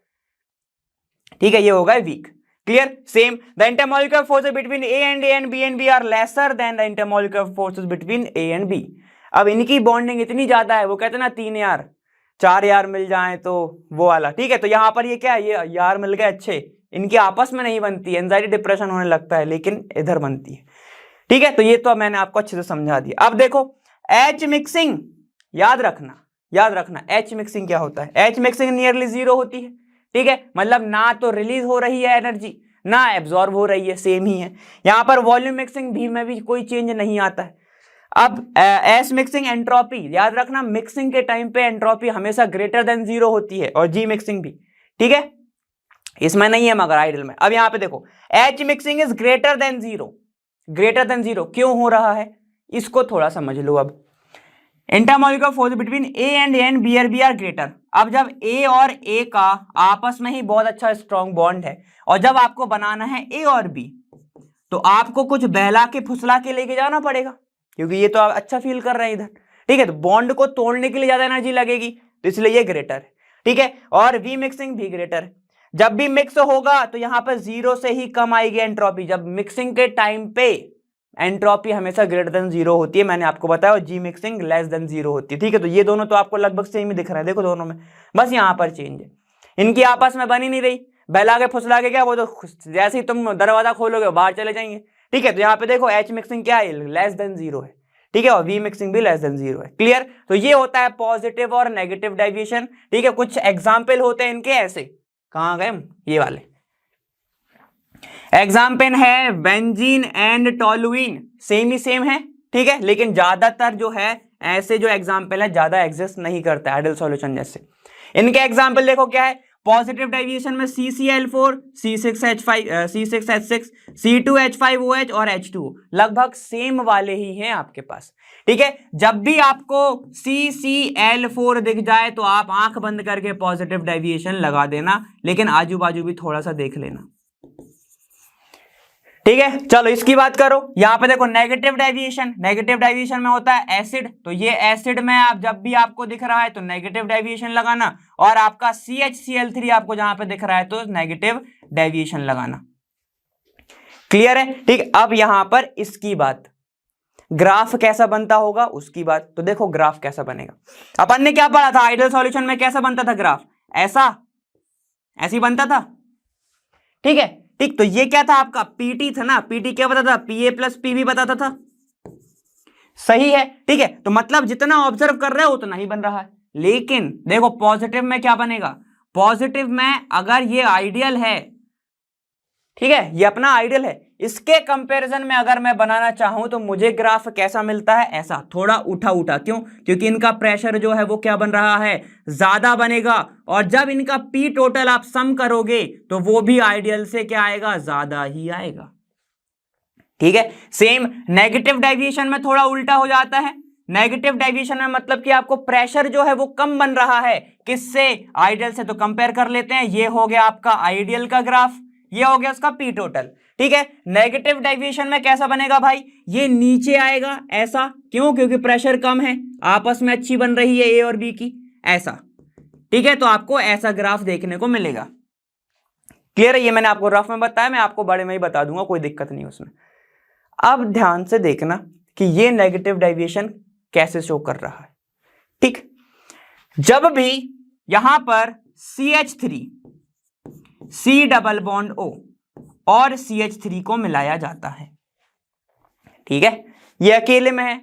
ठीक है, ये हो गए week. Clear? Same. The intermolecular forces between A and B are lesser than the intermolecular forces between A and B. अब इनकी बॉन्डिंग इतनी ज्यादा है, वो कहते हैं ना 3 यार 4 यार मिल जाएं तो वो वाला, ठीक है। तो यहाँ पर ये क्या है, ये यार मिल गए अच्छे, इनकी आपस में नहीं बनती, एंजाइटी डिप्रेशन होने लगता है, लेकिन इधर बनती है। ठीक है, तो ये तो मैंने आपको अच्छे से समझा दिया। अब देखो एच मिक्सिंग, याद रखना एच मिक्सिंग क्या होता है। एच मिक्सिंग नियरली जीरो होती है। ठीक है, मतलब ना तो रिलीज हो रही है एनर्जी, ना एब्जॉर्ब हो रही है, सेम ही है। यहां पर वॉल्यूम मिक्सिंग भी में भी कोई चेंज नहीं आता है। अब एस मिक्सिंग एंट्रोपी, याद रखना मिक्सिंग के टाइम पे एंट्रोपी हमेशा ग्रेटर देन जीरो होती है, और जी मिक्सिंग भी। ठीक है, इसमें नहीं है मगर आइडियल में। अब यहां पे देखो H mixing is greater than zero, greater than zero क्यों हो रहा है, इसको थोड़ा समझ लो। अब intermolecular force between A and B are greater. अब जब ए और ए का आपस में ही बहुत अच्छा स्ट्रॉन्ग बॉन्ड है, और जब आपको बनाना है ए और बी, तो आपको कुछ बहला के फुसला के लेके जाना पड़ेगा, क्योंकि ये तो आप अच्छा फील कर रहे हैं इधर। ठीक है, तो बॉन्ड को तोड़ने के लिए ज्यादा एनर्जी लगेगी, तो इसलिए ये ग्रेटर है। ठीक है, और वी मिक्सिंग भी ग्रेटर है। जब भी मिक्स होगा तो यहां पर जीरो से ही कम आएगी एंट्रोपी। जब मिक्सिंग के टाइम पे एंट्रोपी हमेशा ग्रेटर देन जीरो होती है, मैंने आपको बताया, और जी मिक्सिंग लेस देन जीरो होती है। ठीक है, तो ये दोनों तो आपको लगभग सेम ही दिख रहा है, देखो दोनों में, बस यहां पर चेंज है। इनकी आपस में बनी नहीं रही, बहला के फुसला के क्या, वो तो जैसे ही तुम दरवाजा खोलोगे बाहर चले जाएंगे। ठीक है, तो यहाँ पे देखो एच मिक्सिंग क्या है, लेस देन जीरो है। ठीक है, और वी मिक्सिंग भी लेस देन जीरो है। क्लियर, तो ये होता है पॉजिटिव और नेगेटिव डेविएशन। ठीक है, कुछ एग्जाम्पल होते हैं इनके ऐसे, कहां गए ये वाले एग्जाम्पल है benzene and toluene, same he same है। ठीक है, लेकिन ज्यादातर जो है ऐसे जो एग्जाम्पल है ज्यादा एग्जिस्ट नहीं करता आइडियल सॉल्यूशन जैसे। इनके एग्जाम्पल देखो क्या है, पॉजिटिव डेविएशन में CCl4, C6H5, C6H6, C2H5OH और H2O लगभग सेम वाले ही हैं आपके पास। ठीक है, जब भी आपको CCl4 दिख जाए तो आप आंख बंद करके पॉजिटिव डेविएशन लगा देना, लेकिन आजू बाजू भी थोड़ा सा देख लेना। ठीक है, चलो इसकी बात करो। यहां पे देखो नेगेटिव डेविएशन, नेगेटिव डेविएशन में होता है एसिड, तो ये एसिड में आप जब भी आपको दिख रहा है तो नेगेटिव डेविएशन लगाना, और आपका CHCl3 आपको जहां पे दिख रहा है तो नेगेटिव डेविएशन लगाना। क्लियर है? ठीक, अब यहां पर इसकी बात, ग्राफ कैसा बनता होगा उसकी बात। तो देखो ग्राफ कैसा बनेगा, अपन ने क्या पढ़ा था आइडियल सॉल्यूशन में, कैसा बनता था ग्राफ, ऐसा, ऐसी बनता था। ठीक है, ठीक, तो ये क्या था आपका पीटी था ना, पीटी क्या बताता था, PA प्लस PB बताता था। सही है, ठीक है, तो मतलब जितना ऑब्जर्व कर रहे हो उतना ही बन रहा है। लेकिन देखो पॉजिटिव में क्या बनेगा, पॉजिटिव में अगर ये आइडियल है, ठीक है, ये अपना आइडियल है, इसके कंपैरिजन में अगर मैं बनाना चाहूं तो मुझे ग्राफ कैसा मिलता है, ऐसा थोड़ा उठा उठा। क्यों? क्योंकि इनका प्रेशर जो है वो क्या बन रहा है, ज्यादा बनेगा, और जब इनका पी टोटल आप सम करोगे तो वो भी आइडियल से क्या आएगा, ज्यादा ही आएगा। ठीक है, सेम नेगेटिव डेविएशन में थोड़ा उल्टा हो जाता है। नेगेटिव डेविएशन में मतलब कि आपको प्रेशर जो है वो कम बन रहा है, किससे, आइडियल से। तो कंपेयर कर लेते हैं, ये हो गया आपका आइडियल का ग्राफ, ये हो गया उसका पी टोटल। ठीक है, नेगेटिव डेविएशन में कैसा बनेगा भाई, ये नीचे आएगा ऐसा। क्यों? क्योंकि प्रेशर कम है, आपस में अच्छी बन रही है ए और बी की, ऐसा। ठीक है, तो आपको ऐसा ग्राफ देखने को मिलेगा। क्लियर है? ये मैंने आपको रफ में बताया, मैं आपको बड़े में ही बता दूंगा, कोई दिक्कत नहीं उसमें। अब ध्यान से देखना कि ये नेगेटिव डेविएशन कैसे शो कर रहा है। ठीक, जब भी यहां पर CH3 C double bond O और CH3 को मिलाया जाता है, ठीक है, ये अकेले में है,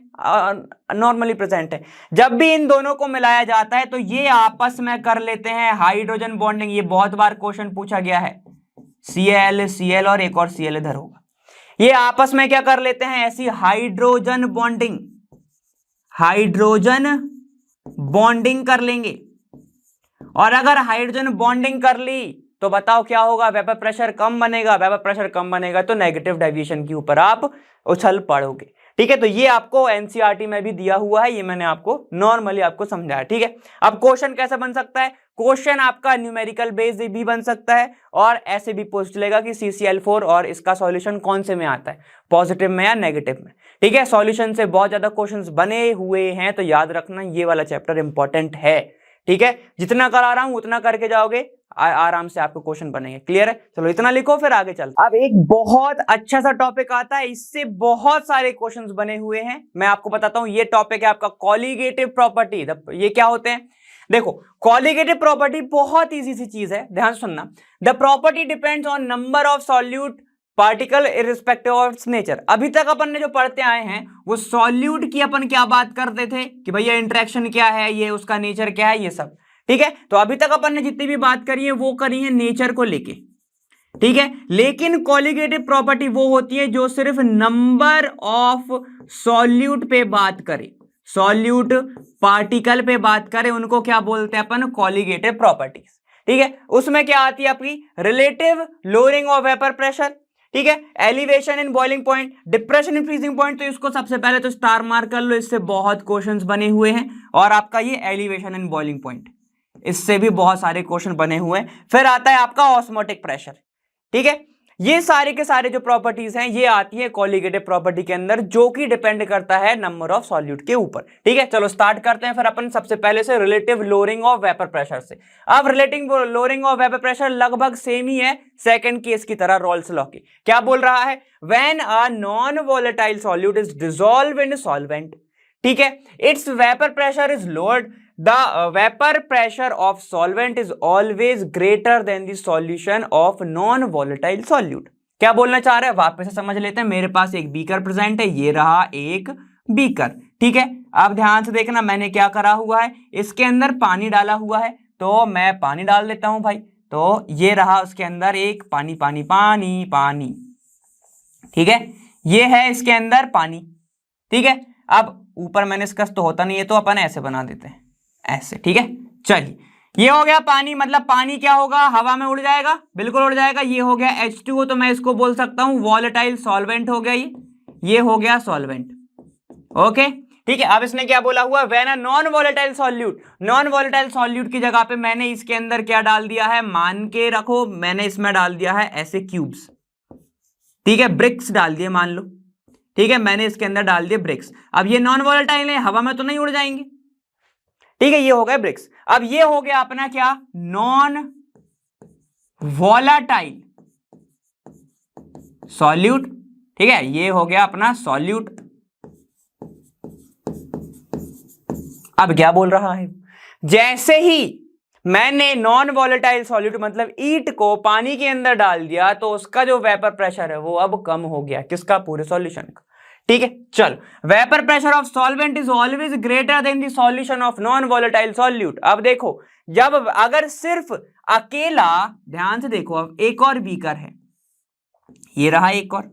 नॉर्मली प्रेजेंट है। जब भी इन दोनों को मिलाया जाता है तो ये आपस में कर लेते हैं हाइड्रोजन बॉन्डिंग। ये बहुत बार क्वेश्चन पूछा गया है, Cl और एक और Cl इधर होगा। ये आपस में क्या कर लेते हैं, ऐसी हाइड्रोजन बॉन्डिंग, हाइड्रोजन बॉन्डिंग कर लेंगे। और अगर हाइड्रोजन बॉन्डिंग कर ली तो बताओ क्या होगा, वेपर प्रेशर कम बनेगा। वेपर प्रेशर कम बनेगा तो नेगेटिव डेविएशन के ऊपर आप उछल पड़ोगे। ठीक है, तो ये आपको एनसीईआरटी में भी दिया हुआ है, ये मैंने आपको नॉर्मली आपको समझाया। ठीक है, अब क्वेश्चन कैसे बन सकता है, क्वेश्चन आपका न्यूमेरिकल बेस्ड भी बन सकता है, और ऐसे भी पूछ लेगा कि CCl4 और इसका सॉल्यूशन कौन से में आता है, पॉजिटिव में या नेगेटिव में। ठीक है, सॉल्यूशन से बहुत ज्यादा क्वेश्चंस बने हुए हैं, तो याद रखना ये वाला चैप्टर इंपॉर्टेंट है। ठीक है, जितना करा रहा हूं उतना करके जाओगे, आराम से आपको क्वेश्चन बनेंगे। क्लियर है? चलो इतना लिखो, फिर आगे चलते। अब एक बहुत अच्छा सा टॉपिक आता है, इससे बहुत सारे क्वेश्चंस बने हुए हैं। मैं आपको बताता हूं, ये टॉपिक है आपका कॉलिगेटिव प्रॉपर्टी। ये क्या होते हैं, देखो कॉलिगेटिव प्रॉपर्टी बहुत इजी सी चीज है, ध्यान सुनना। The property depends on number of solute particle irrespective of nature. अभी तक अपन ने जो पढ़ते आए हैं वो सॉल्यूट की अपन क्या बात करते थे कि भैया इंटरेक्शन क्या है, ये उसका नेचर क्या है, ये सब ठीक है। तो अभी तक अपन ने जितनी भी बात करी है वो करी है नेचर को लेके, ठीक है। लेकिन कॉलिगेटिव प्रॉपर्टी वो होती है जो सिर्फ नंबर ऑफ सॉल्यूट पे बात करे, सॉल्यूट पार्टिकल पे बात करे, उनको क्या बोलते हैं अपन, कॉलिगेटिव प्रॉपर्टीज, ठीक है। उसमें क्या आती है आपकी relative lowering of vapour pressure, ठीक है, elevation in boiling point, depression in freezing point. तो इसको सबसे पहले तो स्टार मार्क कर लो, इससे बहुत क्वेश्चंस बने हुए हैं। और आपका ये एलिवेशन इन बॉइलिंग पॉइंट, इससे भी बहुत सारे क्वेश्चन बने हुए हैं। फिर आता है आपका ऑस्मोटिक प्रेशर, ठीक है। ये सारे के सारे जो प्रॉपर्टीज हैं ये आती है कॉलिगेटिव प्रॉपर्टी के अंदर, जो कि डिपेंड करता है नंबर ऑफ सॉल्यूट के ऊपर, ठीक है। चलो स्टार्ट करते हैं फिर अपन सबसे पहले से relative lowering of vapour pressure से। अब relative lowering of vapour pressure लगभग सेम ही है सेकंड केस की तरह, रॉल्स लॉ की। क्या बोल रहा है, when a non volatile solute is dissolve in solvent, ठीक है, it's vapour pressure is lowered, the vapor pressure of solvent is always greater than the solution of non volatile solute। क्या बोलना चाह रहे हैं वापस से समझ लेते हैं। मेरे पास एक बीकर प्रेजेंट है, ये रहा एक बीकर, ठीक है। अब ध्यान से देखना मैंने क्या करा हुआ है, इसके अंदर पानी डाला हुआ है, तो मैं पानी डाल देता हूं भाई। तो ये रहा उसके अंदर एक पानी पानी पानी पानी, ठीक है, ये है इसके अंदर पानी, ठीक है। अब ऊपर मैंने इसका तो होता नहीं है तो अपन ऐसे बना देते हैं, ऐसे, ठीक है। चलिए ये हो गया पानी, मतलब पानी क्या होगा, हवा में उड़ जाएगा, बिल्कुल उड़ जाएगा। ये हो गया H2O, तो मैं इसको बोल सकता हूं वॉलेटाइल सॉल्वेंट हो गया, ये हो गया सॉल्वेंट, ओके, ठीक है। अब इसने क्या बोला हुआ, when a non volatile solute, non volatile solute की जगह पे मैंने इसके अंदर क्या डाल दिया है, मान के रखो मैंने इसमें डाल दिया है ऐसे क्यूब्स, ठीक है, ब्रिक्स डाल दिए मान लो, ठीक है, मैंने इसके अंदर डाल दिए ब्रिक्स। अब ये नॉन वॉलेटाइल है, हवा में तो नहीं उड़ जाएंगे, ठीक है, ये हो गया ब्रिक्स। अब ये हो गया अपना क्या, नॉन वॉलेटाइल सॉल्यूट, ठीक है, ये हो गया अपना सॉल्यूट। अब क्या बोल रहा है, जैसे ही मैंने नॉन वॉलेटाइल सॉल्यूट मतलब ईट को पानी के अंदर डाल दिया तो उसका जो वेपर प्रेशर है वो अब कम हो गया, किसका, पूरे सॉल्यूशन का, ठीक है। चलो vapour pressure of solvent is always greater than the solution of non volatile solute. अब देखो जब अगर सिर्फ अकेला, ध्यान से देखो, अब एक और बीकर है, ये रहा एक और,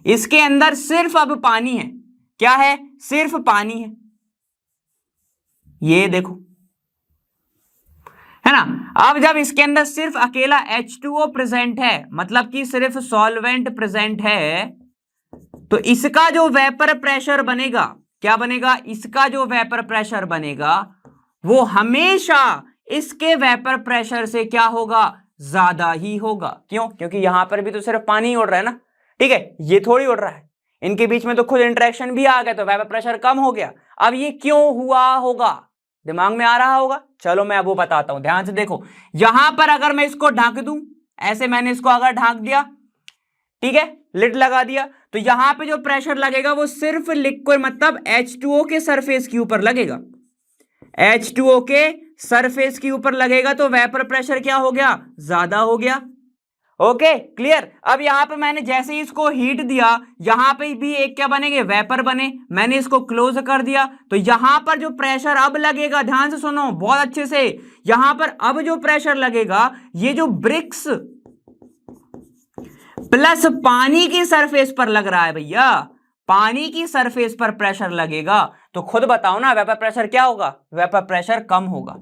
इसके अंदर सिर्फ अब पानी है, क्या है, सिर्फ पानी है, ये देखो, है ना। अब जब इसके अंदर सिर्फ अकेला H2O प्रेजेंट है, मतलब कि सिर्फ सॉल्वेंट प्रेजेंट है, तो इसका जो वेपर प्रेशर बनेगा, क्या बनेगा, इसका जो वेपर प्रेशर बनेगा वो हमेशा इसके वेपर प्रेशर से क्या होगा, ज्यादा ही होगा। क्यों, क्योंकि यहां पर भी तो सिर्फ पानी ही उड़ रहा है ना, ठीक है, ये थोड़ी उड़ रहा है, इनके बीच में तो खुद इंटरेक्शन भी आ गया तो वेपर प्रेशर कम हो गया। अब ये क्यों हुआ होगा, दिमाग में आ रहा होगा, चलो मैं अब वो बताता हूं, ध्यान से देखो। यहां पर अगर मैं इसको ढक दूं, ऐसे मैंने इसको अगर ढक दिया, ठीक है, लिड लगा दिया, तो यहां पे जो प्रेशर लगेगा वो सिर्फ लिक्विड मतलब H2O के सरफेस के ऊपर लगेगा, H2O के सरफेस के ऊपर लगेगा, तो वेपर प्रेशर क्या हो गया, ज्यादा हो गया, ओके, क्लियर। अब यहां पे मैंने जैसे ही इसको हीट दिया, यहां पे भी एक क्या बनेंगे, वेपर बने, मैंने इसको क्लोज कर दिया, तो यहां पर जो प्रेशर अब लगेगा, ध्यान से सुनो बहुत अच्छे से, यहां पर अब जो प्रेशर लगेगा, ये जो ब्रिक्स प्लस पानी की सरफेस पर लग रहा है भैया, पानी की सरफेस पर प्रेशर लगेगा, तो खुद बताओ ना वेपर प्रेशर क्या होगा, वेपर प्रेशर कम होगा।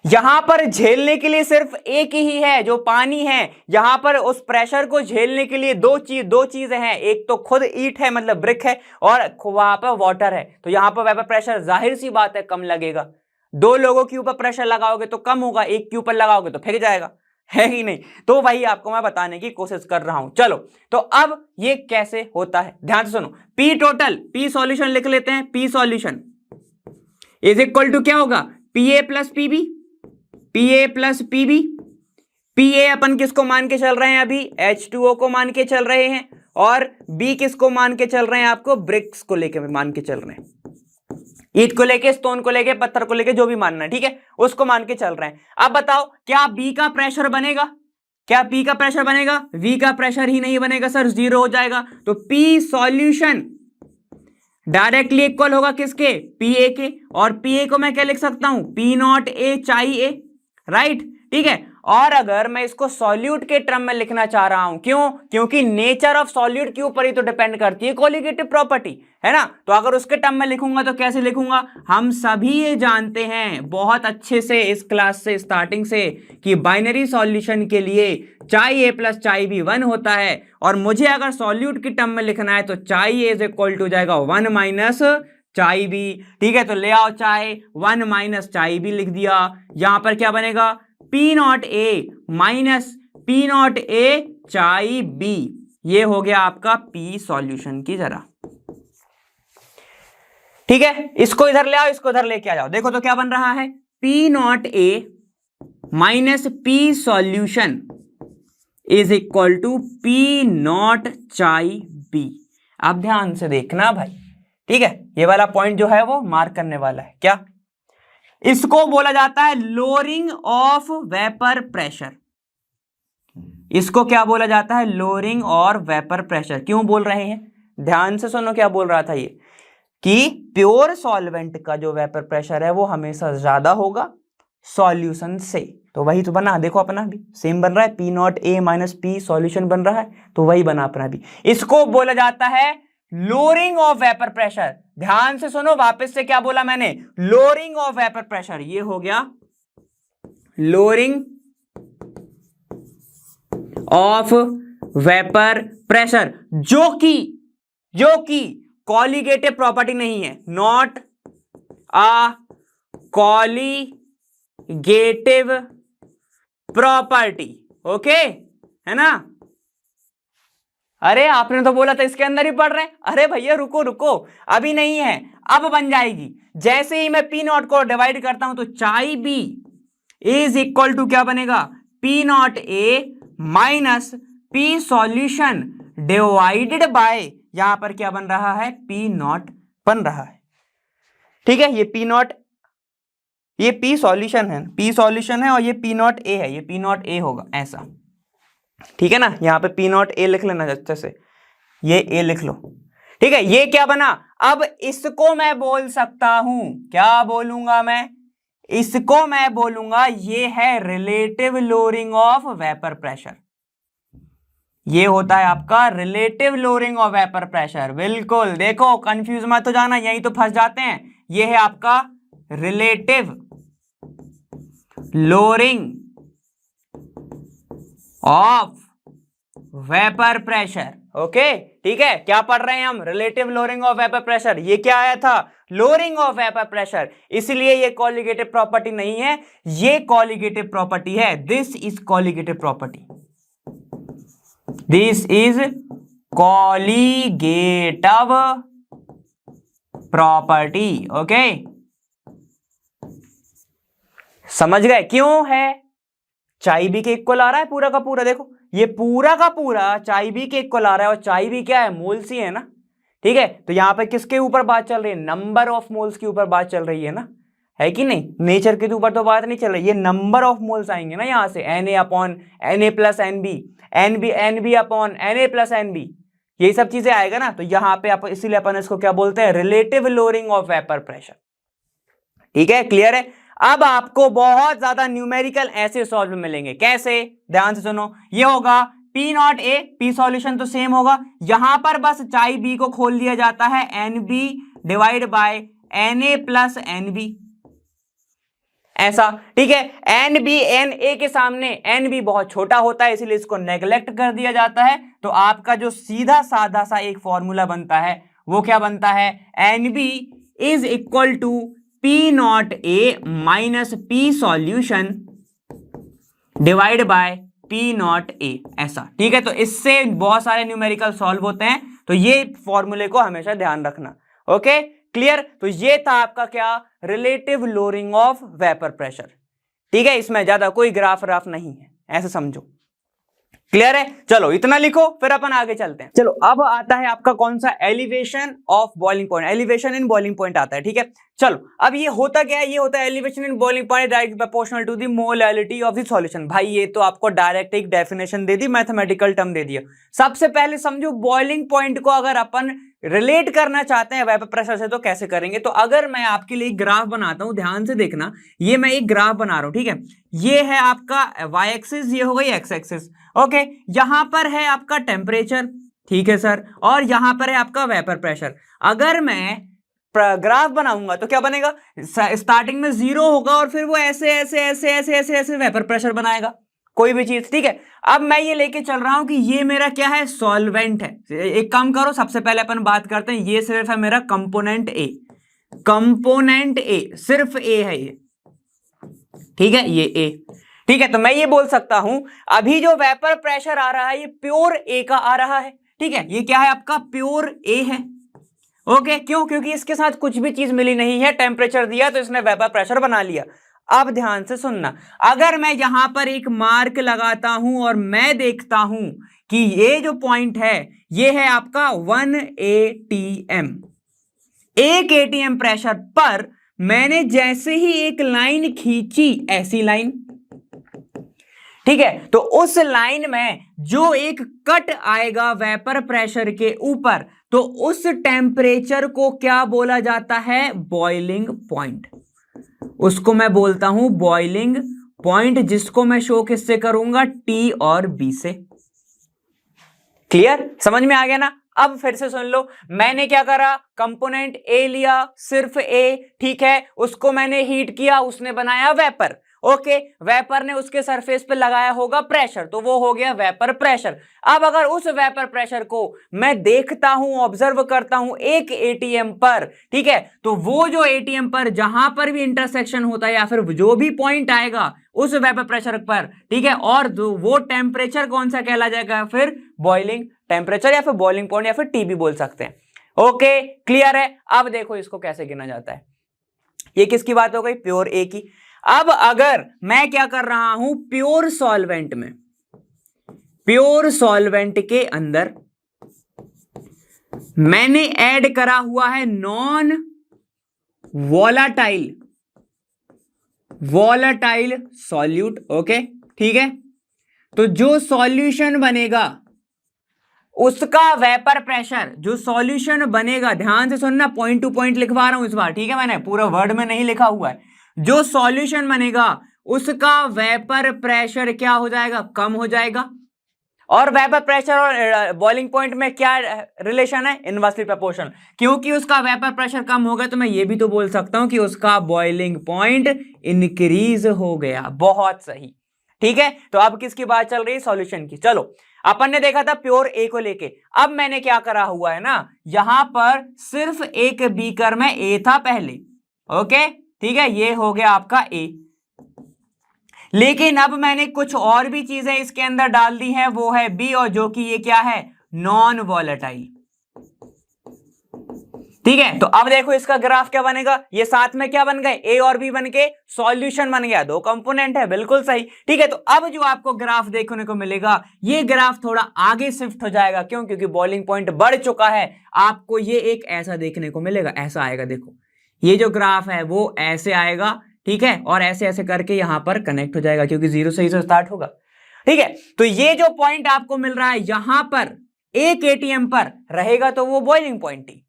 यहां पर झेलने के लिए सिर्फ एक ही है जो पानी है, यहां पर उस प्रेशर को झेलने के लिए दो चीजें हैं, एक तो खुद ईट है मतलब ब्रिक है, और वहां पर वाटर है, तो यहां पर वेपर प्रेशर जाहिर सी बात है कम लगेगा। दो लोगों के ऊपर प्रेशर लगाओगे तो कम होगा, एक के ऊपर लगाओगे तो फेंक जाएगा, है ही नहीं। तो वही आपको मैं बताने की कोशिश कर रहा हूं। चलो तो अब ये कैसे होता है, ध्यान से सुनो। पी टोटल, पी सॉल्यूशन लिख लेते हैं, P solution is equal to क्या होगा, P A plus P B, P A plus P B. P A अपन किसको मान के चल रहे हैं अभी, H2O को मान के चल रहे हैं, और बी किसको मान के चल रहे हैं, आपको ब्रिक्स को लेकर मान के चल रहे हैं, ईंट को लेके, स्टोन को लेके, पत्थर को लेके, जो भी मानना है, ठीक है, उसको मान के चल रहे हैं। अब बताओ क्या बी का प्रेशर बनेगा? क्या पी का प्रेशर बनेगा? वी का प्रेशर ही नहीं बनेगा सर, जीरो हो जाएगा। तो पी सॉल्यूशन डायरेक्टली इक्वल होगा किसके? पी ए के। और पी ए को मैं क्या लिख सकता हूं? P not A chi A, right, ठीक है। और अगर मैं इसको सॉल्यूट के टर्म में लिखना चाह रहा हूं, क्यों? क्योंकि नेचर ऑफ सॉल्यूट के ऊपर ही तो डिपेंड करती है कोलिगेटिव प्रॉपर्टी, है ना। तो अगर उसके टर्म में लिखूंगा तो कैसे लिखूंगा? हम सभी ये जानते हैं बहुत अच्छे से इस क्लास से, स्टार्टिंग से, कि बाइनरी सॉल्यूशन के लिए चाई ए प्लस चाई बी 1 होता है। और मुझे अगर सॉल्यूट की टर्म में लिखना है तो चाई ए इज इक्वल टू जाएगा 1 माइनस चाई बी, ठीक है। तो ले आओ चाय, 1 माइनस चाई बी लिख दिया। यहां पर क्या बनेगा? P not A minus P not A चाई बी, ये हो गया आपका पी सॉल्यूशन की जरा, ठीक है। इसको इधर ले आओ, इसको इधर लेके आ जाओ, देखो तो क्या बन रहा है? P not A minus P solution is equal to P naught chi B. अब ध्यान से देखना भाई, ठीक है, ये वाला पॉइंट जो है वो मार्क करने वाला है। क्या? इसको बोला जाता है लोअरिंग ऑफ वेपर प्रेशर। इसको क्या बोला जाता है? लोअरिंग और वेपर प्रेशर। क्यों बोल रहे हैं? ध्यान से सुनो क्या बोल रहा था ये, कि प्योर सॉल्वेंट का जो वेपर प्रेशर है वो हमेशा ज्यादा होगा सॉल्यूशन से। तो वही तो बना, देखो अपना भी सेम बन रहा है, P not A minus P solution बन रहा है, तो वही बना अपना भी। इसको बोला जाता है लोअरिंग ऑफ वेपर प्रेशर। ध्यान से सुनो, वापस से क्या बोला मैंने? Lowering of vapour pressure. ये हो गया लोअरिंग ऑफ वेपर प्रेशर, जो कि कॉलिगेटिव प्रॉपर्टी नहीं है, not a colligative property, okay, है ना। अरे आपने तो बोला था इसके अंदर ही पढ़ रहे हैं। अरे भैया रुको रुको, अभी नहीं है, अब बन जाएगी। जैसे ही मैं पी नॉट को डिवाइड करता हूं तो चाई बी इज इक्वल टू क्या बनेगा? P not A minus P solution divided by, यहां पर क्या बन रहा है? पी नॉट बन रहा है, ठीक है। ये पी नॉट, ये पी सॉल्यूशन है, पी सॉल्यूशन है, और ये पी नॉट ए है, ये पी नॉट ए होगा ऐसा, ठीक है ना। यहां पे पी नॉट ए लिख लेना अच्छे से, ये ए लिख लो, ठीक है। ये क्या बना? अब इसको मैं बोल सकता हूं, क्या बोलूंगा मैं? इसको मैं बोलूंगा ये है relative lowering of vapour pressure. ये होता है आपका relative lowering of vapour pressure. बिल्कुल, देखो कंफ्यूज मत हो जाना, यही तो फंस जाते हैं। ये है आपका relative lowering of vapour pressure, okay, ठीक है। क्या पढ़ रहे हैं हम? Relative lowering of vapour pressure. ये क्या आया था? Lowering of vapour pressure. इसलिए ये कॉलिगेटिव प्रॉपर्टी नहीं है, ये कॉलिगेटिव प्रॉपर्टी है। This is colligative property, this is colligative property, okay. समझ गए क्यों है? चाई बी के इक्वल आ रहा है पूरा का पूरा, देखो ये पूरा का पूरा चाई बी के इक्वल आ रहा है, और चाई बी क्या है? मोल्स ही है ना, ठीक है। तो यहां पे किसके ऊपर बात चल रही है? नंबर ऑफ मोल्स के ऊपर बात चल रही है ना, है कि नहीं? नेचर के ऊपर तो बात नहीं चल रही, ये नंबर ऑफ मोल्स आएंगे ना यहां से, N A upon N A plus N B, N B upon N A plus N B, यही सब चीजें आएगा ना। तो यहाँ पे आप, इसीलिए अपन इसको क्या बोलते हैं? Relative lowering of vapour pressure, ठीक है। क्लियर है? अब आपको बहुत ज्यादा न्यूमेरिकल ऐसे सॉल्व मिलेंगे। कैसे? ध्यान से सुनो, ये होगा P not A, P solution तो सेम होगा, यहां पर बस चाई बी को खोल दिया जाता है, N B divide by N A plus N B, ऐसा, ठीक है। एन बी एन ए के सामने एन बी बहुत छोटा होता है, इसीलिए इसको नेग्लेक्ट कर दिया जाता है। तो आपका जो सीधा साधा सा एक फॉर्मूला बनता है वो क्या बनता है? N B is equal to P not A minus P solution divide by P not A, ऐसा, ठीक है। तो इससे बहुत सारे न्यूमेरिकल सॉल्व होते हैं, तो ये फॉर्मूले को हमेशा ध्यान रखना, ओके, क्लियर। तो ये था आपका क्या? Relative lowering of vapour pressure, ठीक है। इसमें ज्यादा कोई ग्राफ नहीं है, ऐसे समझो। क्लियर है? चलो इतना लिखो, फिर अपन आगे चलते हैं। चलो अब आता है आपका कौन सा, elevation of boiling point, elevation in boiling point आता है। ठीक है, चलो अब ये होता क्या है, ये होता है elevation in boiling point direct proportional to the molality of the solution. भाई ये तो आपको डायरेक्ट एक डेफिनेशन दे दी, मैथमेटिकल टर्म दे दिया। सबसे पहले समझो बॉइलिंग पॉइंट को अगर अपन रिलेट करना चाहते हैं वेपर प्रेशर से तो कैसे करेंगे। तो अगर मैं आपके लिए ग्राफ बनाता हूं, ध्यान से देखना, ये मैं एक ग्राफ बना रहा हूं। ठीक है, ये है आपका y एक्सिस, ये हो गई x एक्सिस। ओके, यहां पर है आपका टेम्परेचर, ठीक है सर, और यहां पर है आपका वेपर प्रेशर। अगर मैं ग्राफ बनाऊंगा तो क्या बनेगा, स्टार्टिंग में 0 होगा और फिर वो ऐसे ऐसे ऐसे ऐसे ऐसे ऐसे वेपर प्रेशर बनाएगा कोई भी चीज। ठीक है, अब मैं ये लेके चल रहा हूं कि ये मेरा क्या है, सॉल्वेंट है। एक काम करो, सबसे पहले अपन बात करते हैं, ये सिर्फ है मेरा कंपोनेंट ए, कंपोनेंट ए, सिर्फ ए है ये। ठीक है, ये ए। ठीक है, तो मैं ये बोल सकता हूं अभी जो वेपर प्रेशर आ रहा है ये प्योर ए का आ रहा है। ठीक है, ये क्या है आपका, प्योर ए है। ओके, क्यों? क्योंकि इसके साथ कुछ भी चीज मिली नहीं है, टेम्परेचर दिया तो इसने वेपर प्रेशर बना लिया। अब ध्यान से सुनना, अगर मैं यहां पर एक मार्क लगाता हूं और मैं देखता हूं कि ये जो पॉइंट है ये है आपका 1 atm, 1 atm प्रेशर पर मैंने जैसे ही एक लाइन खींची, ऐसी लाइन, ठीक है, तो उस लाइन में जो एक कट आएगा वेपर प्रेशर के ऊपर, तो उस टेम्परेचर को क्या बोला जाता है, बॉइलिंग पॉइंट। उसको मैं बोलता हूं बॉइलिंग पॉइंट, जिसको मैं शो किससे करूंगा, T और B से। क्लियर, समझ में आ गया ना? अब फिर से सुन लो, मैंने क्या करा, कंपोनेंट ए लिया, सिर्फ ए, ठीक है, उसको मैंने हीट किया, उसने बनाया वेपर। ओके, वेपर ने उसके सरफेस पे लगाया होगा प्रेशर, तो वो हो गया वेपर प्रेशर। अब अगर उस वेपर प्रेशर को मैं देखता हूं, ऑब्जर्व करता हूं 1 atm पर, ठीक है, तो वो जो atm पर जहां पर भी इंटरसेक्शन होता है या फिर जो भी पॉइंट आएगा उस वेपर प्रेशर पर, ठीक है, और वो टेम्परेचर कौन सा कहला जाएगा, फिर बॉइलिंग टेम्परेचर या फिर बॉइलिंग पॉइंट या फिर टीबी बोल सकते हैं। ओके, क्लियर है? अब देखो इसको कैसे गिना जाता है। ये किसकी बात हो गई, प्योर ए की। अब अगर मैं क्या कर रहा हूं, प्योर सॉल्वेंट में, प्योर सॉल्वेंट के अंदर मैंने ऐड करा हुआ है non volatile, volatile solute. Okay, ठीक है, तो जो सॉल्यूशन बनेगा उसका वेपर प्रेशर, जो सॉल्यूशन बनेगा, ध्यान से सुनना, पॉइंट टू पॉइंट लिखवा रहा हूं इस बार, ठीक है, मैंने पूरा वर्ड में नहीं लिखा हुआ है। जो सॉल्यूशन बनेगा उसका वेपर प्रेशर क्या हो जाएगा, कम हो जाएगा। और वेपर प्रेशर और बॉइलिंग पॉइंट में क्या रिलेशन है, इनवर्सली प्रोपोर्शनल। क्योंकि उसका वेपर प्रेशर कम हो गया तो मैं ये भी तो बोल सकता हूं कि उसका बॉइलिंग पॉइंट इंक्रीज हो गया। बहुत सही, ठीक है। तो अब किसकी बात चल रही है, सॉल्यूशन की। चलो, अपन ने देखा था प्योर ए को लेके, अब मैंने क्या करा हुआ है ना, यहां पर सिर्फ एक बीकर में ए था पहले। ओके, ठीक है, ये हो गया आपका ए, लेकिन अब मैंने कुछ और भी चीजें इसके अंदर डाल दी हैं, वो है बी, और जो कि ये क्या है, नॉन वॉलेटाइल। ठीक है, तो अब देखो इसका ग्राफ क्या बनेगा, ये साथ में क्या बन गए, ए और बी बन के सॉल्यूशन बन गया, दो कंपोनेंट है, बिल्कुल सही। ठीक है, तो अब जो आपको ग्राफ देखने को मिलेगा, ये ग्राफ थोड़ा आगे शिफ्ट हो जाएगा। क्यों? क्योंकि बॉइलिंग पॉइंट बढ़ चुका है। आपको ये एक ऐसा देखने को मिलेगा, ऐसा आएगा, देखो ये जो ग्राफ है वो ऐसे आएगा, ठीक है, और ऐसे ऐसे करके यहां पर कनेक्ट हो जाएगा, क्योंकि 0 से ही तो स्टार्ट होगा। ठीक है, तो ये जो पॉइंट आपको मिल रहा है यहां पर 1 atm पर रहेगा तो वो बॉइलिंग पॉइंट ही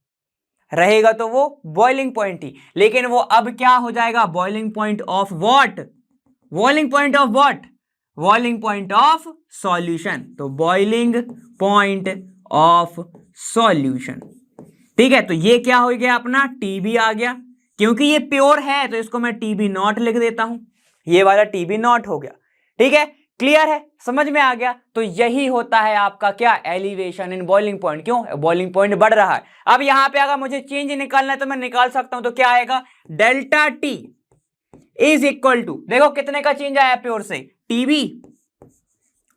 रहेगा, तो वो बॉइलिंग पॉइंट ही, लेकिन वो अब क्या हो जाएगा, boiling point of what, boiling point of what, boiling point of solution. तो बॉइलिंग पॉइंट ऑफ सॉल्यूशन। ठीक है, तो ये क्या हो गया अपना, टीबी आ गया। क्योंकि ये प्योर है तो इसको मैं टीबी नॉट लिख देता हूं, ये वाला टीबी नॉट हो गया। ठीक है, क्लियर है, समझ में आ गया। तो यही होता है आपका क्या, एलिवेशन इन बॉइलिंग पॉइंट। क्यों? बॉइलिंग पॉइंट बढ़ रहा है। अब यहां पे अगर मुझे चेंज निकालना है तो मैं निकाल सकता हूं, तो क्या आएगा, delta T is equal to, देखो कितने का चेंज आया प्योर से, टीबी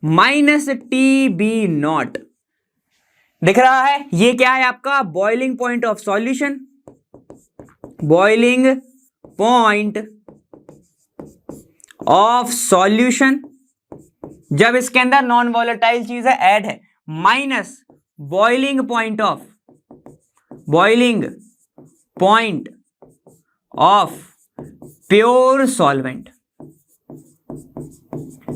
माइनस टीबी नॉट। दिख रहा है, ये क्या है आपका, boiling point of solution, boiling point of solution, जब इसके अंदर नॉन वॉलेटाइल चीज है ऐड है, minus boiling point of pure solvent.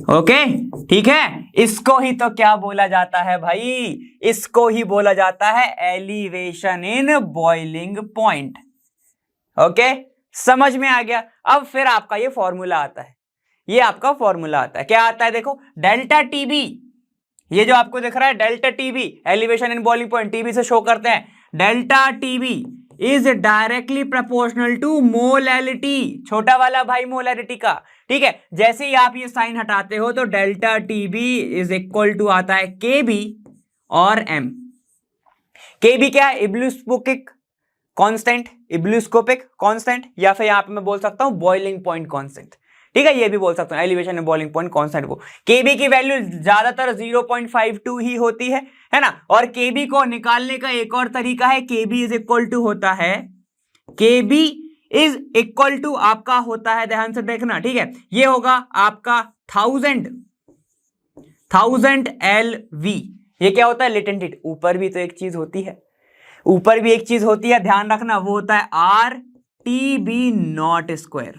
Okay, ठीक है। इसको ही तो क्या बोला जाता है भाई, इसको ही बोला जाता है elevation in boiling point. Okay, समझ में आ गया। अब फिर आपका ये फॉर्मूला आता है, ये आपका फॉर्मूला आता है, क्या आता है देखो, डेल्टा टीबी, ये जो आपको दिख रहा है delta Tb, elevation in boiling point, Tb से शो करते हैं, delta Tb is directly proportional to molality, छोटा वाला भाई मोलैलिटी का, ठीक है। जैसे ही आप ये साइन हटाते हो तो delta Tb is equal to आता है केबी और एम। केबी क्या है, इब्लूस्कोपिक कांस्टेंट, इब्लूस्कोपिक कांस्टेंट, या फिर यहां पे मैं बोल सकता हूं बॉइलिंग पॉइंट कांस्टेंट, ठीक है, ये भी बोल सकता हूं elevation in boiling point constant को। केबी की वैल्यू ज्यादातर 0.52 ही होती है ना। और केबी को निकालने का एक और तरीका है, केबी इज इक्वल टू होता है, केबी इज इक्वल टू आपका होता है, ध्यान से देखना, ठीक है, ये होगा आपका 1000 LV। ये क्या होता है, लेटेंट हीट। ऊपर भी तो एक चीज होती है, ऊपर भी एक चीज होती है, ध्यान रखना, वो होता है RTB0²,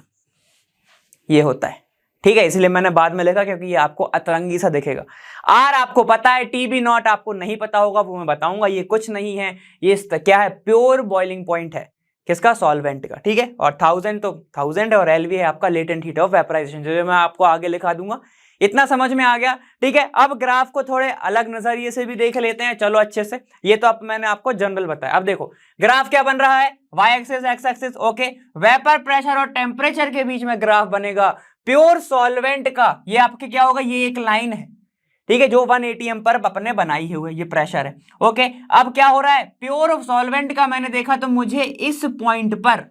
ये होता है, ठीक है। इसलिए मैंने बाद में लिखा क्योंकि ये आपको अतरंगी सा दिखेगा। आर आपको पता है, TB0 आपको नहीं पता होगा, वो मैं बताऊंगा। ये कुछ नहीं है, ये क्या है, प्योर बॉइलिंग पॉइंट है, किसका, सॉल्वेंट का, ठीक है। और 1000 तो 1000 और LV है आपका लेटेंट हीट ऑफ वेपराइजेशन, जो मैं आपको आगे लिखा दूंगा। इतना समझ में आ गया, ठीक है। अब ग्राफ को थोड़े अलग नजरिए से भी देख लेते हैं, चलो अच्छे से। ये तो अब मैंने आपको जनरल बताया। अब देखो ग्राफ क्या बन रहा है, Y axis X axis, okay. Vapour pressure और टेम्परेचर के बीच में ग्राफ बनेगा प्योर सॉल्वेंट का। ये आपके क्या होगा, ये एक लाइन है, ठीक है, जो 1 ATM पर अपने बनाई हुई है, ये प्रेशर है, ओके। अब क्या हो रहा है, प्योर सॉल्वेंट का मैंने देखा तो मुझे इस पॉइंट पर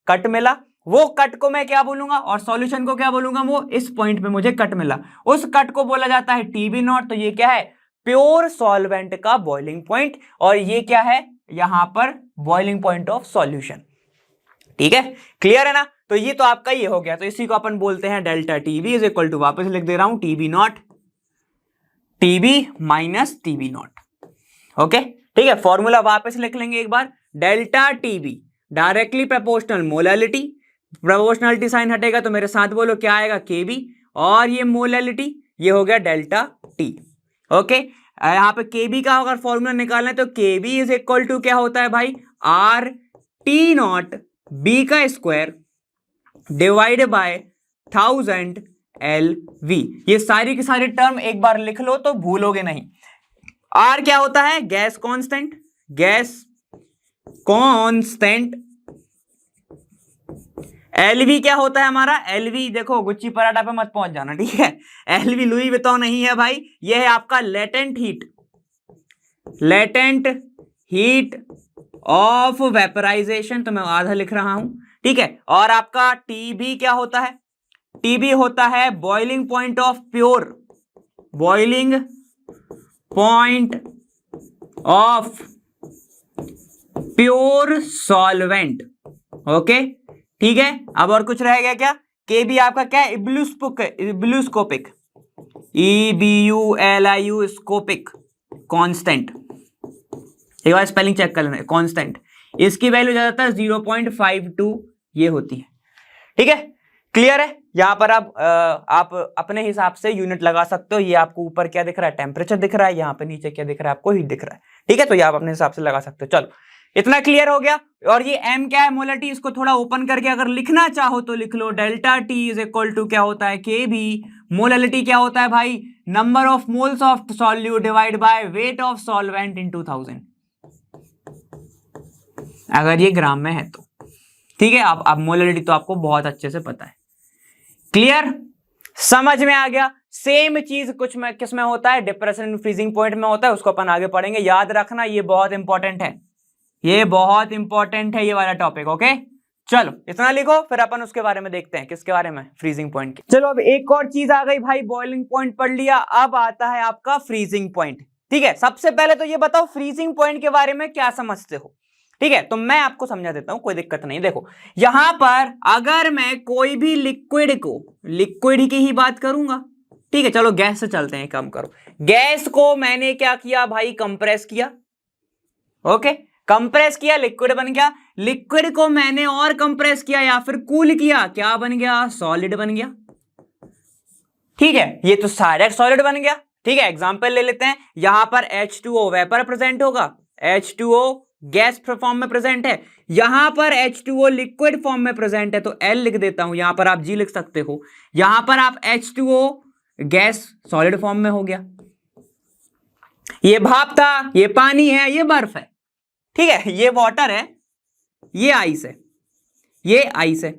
कट मिला, वो कट को मैं क्या बोलूंगा, और सॉल्यूशन को क्या बोलूंगा, वो इस पॉइंट पे मुझे कट मिला, उस कट को बोला जाता है TB0। तो ये क्या है, प्योर सॉल्वेंट का बॉइलिंग पॉइंट, और ये क्या है, यहां पर बॉइलिंग पॉइंट ऑफ सॉल्यूशन, ठीक है, क्लियर है ना। तो ये तो आपका ये हो गया, तो इसी को अपन बोलते हैं delta Tb is equal to, वापस लिख दे रहा हूं, TB0 TB minus TB0, okay, ठीक है। फॉर्मूला वापस लिख लेंगे एक बार, delta TB directly proportional molality, proportionality sign हटेगा तो मेरे साथ बोलो क्या आएगा, केबी, और ये मोलैलिटी, ये हो गया डेल्टा टी, ओके। यहां पे केबी का अगर फॉर्मूला निकालना है तो केबी इज इक्वल टू क्या होता है भाई, RT0 B का स्क्वायर डिवाइड बाय 1000 LV। ये सारी की सारी टर्म एक बार लिख लो तो भूलोगे नहीं। R क्या होता है, gas constant, gas constant. LV क्या होता है हमारा, LV देखो गुच्ची पराठा पे मत पहुंच जाना, ठीक है। LV लुई विटॉन नहीं है भाई, ये है आपका लेटेंट हीट ऑफ वेपराइजेशन, तो मैं आधा लिख रहा हूं, ठीक है। और आपका TB क्या होता है, TB होता है boiling point of pure, boiling point of pure solvent, okay, ठीक है। अब और कुछ रह गया क्या, केबी आपका क्या है, इब्लूस्कोपिक, EBULIU स्कोपिक कांस्टेंट, एक बार स्पेलिंग चेक कर लेना, कांस्टेंट, इसकी वैल्यू ज्यादातर 0.52 ये होती है, ठीक है, क्लियर है। यहां पर आप अपने हिसाब से यूनिट लगा सकते हो। ये आपको ऊपर क्या दिख रहा है, टेम्परेचर दिख रहा है, यहाँ पे नीचे क्या दिख रहा है आपको, हीट दिख रहा है, ठीक है। तो ये आप अपने हिसाब से लगा सकते हो। चलो इतना क्लियर हो गया। और ये M क्या है, मोलैलिटी, इसको थोड़ा ओपन करके अगर लिखना चाहो तो लिख लो, delta T is equal to क्या होता है, केबी, मोलैलिटी क्या होता है भाई, number of moles of solute divide by weight of solvent in 2000, अगर ये ग्राम में है तो, ठीक है। अब मोलैलिटी तो आपको बहुत अच्छे से पता है, क्लियर, समझ में आ गया। सेम चीज कुछ में किस में होता है, डिप्रेशन फ्रीजिंग पॉइंट में होता है, उसको अपन आगे पढ़ेंगे, याद रखना, ये बहुत इंपॉर्टेंट है, ये बहुत इंपॉर्टेंट है ये वाला टॉपिक, ओके। चलो इतना लिखो, फिर अपन उसके बारे में देखते हैं, किसके बारे में, फ्रीजिंग पॉइंट के। चलो अब एक और चीज आ गई भाई, बॉइलिंग पॉइंट पढ़ लिया, अब आता है आपका फ्रीजिंग पॉइंट, ठीक है। सबसे पहले तो ये बताओ फ्रीजिंग पॉइंट के बारे में क्या समझते हो, ठीक है। तो मैं आपको समझा देता हूं, कोई दिक्कत नहीं। देखो यहां पर अगर मैं कोई भी लिक्विड की ही बात करूंगा, ठीक है, चलो गैस से चलते हैं, कम करो। गैस को मैंने क्या किया भाई, कंप्रेस किया। ओके, कंप्रेस किया, लिक्विड बन गया। लिक्विड को मैंने और कंप्रेस किया या फिर कूल किया, क्या बन गया, सॉलिड बन गया। ठीक है, ये तो डायरेक्ट सॉलिड बन गया। ठीक है, एग्जांपल ले लेते हैं। यहां पर H2O वेपर प्रेजेंट होगा, H2O गैस फॉर्म में प्रेजेंट है, यहां पर H2O लिक्विड फॉर्म में प्रेजेंट है, तो L लिख देता हूं, यहां पर आप G लिख सकते हो। यहां पर आप H2O गैस सॉलिड फॉर्म में हो गया। ये भाप था, ये पानी है, ये बर्फ है। ठीक है, ये वाटर है, ये आइस है, ये आइस है।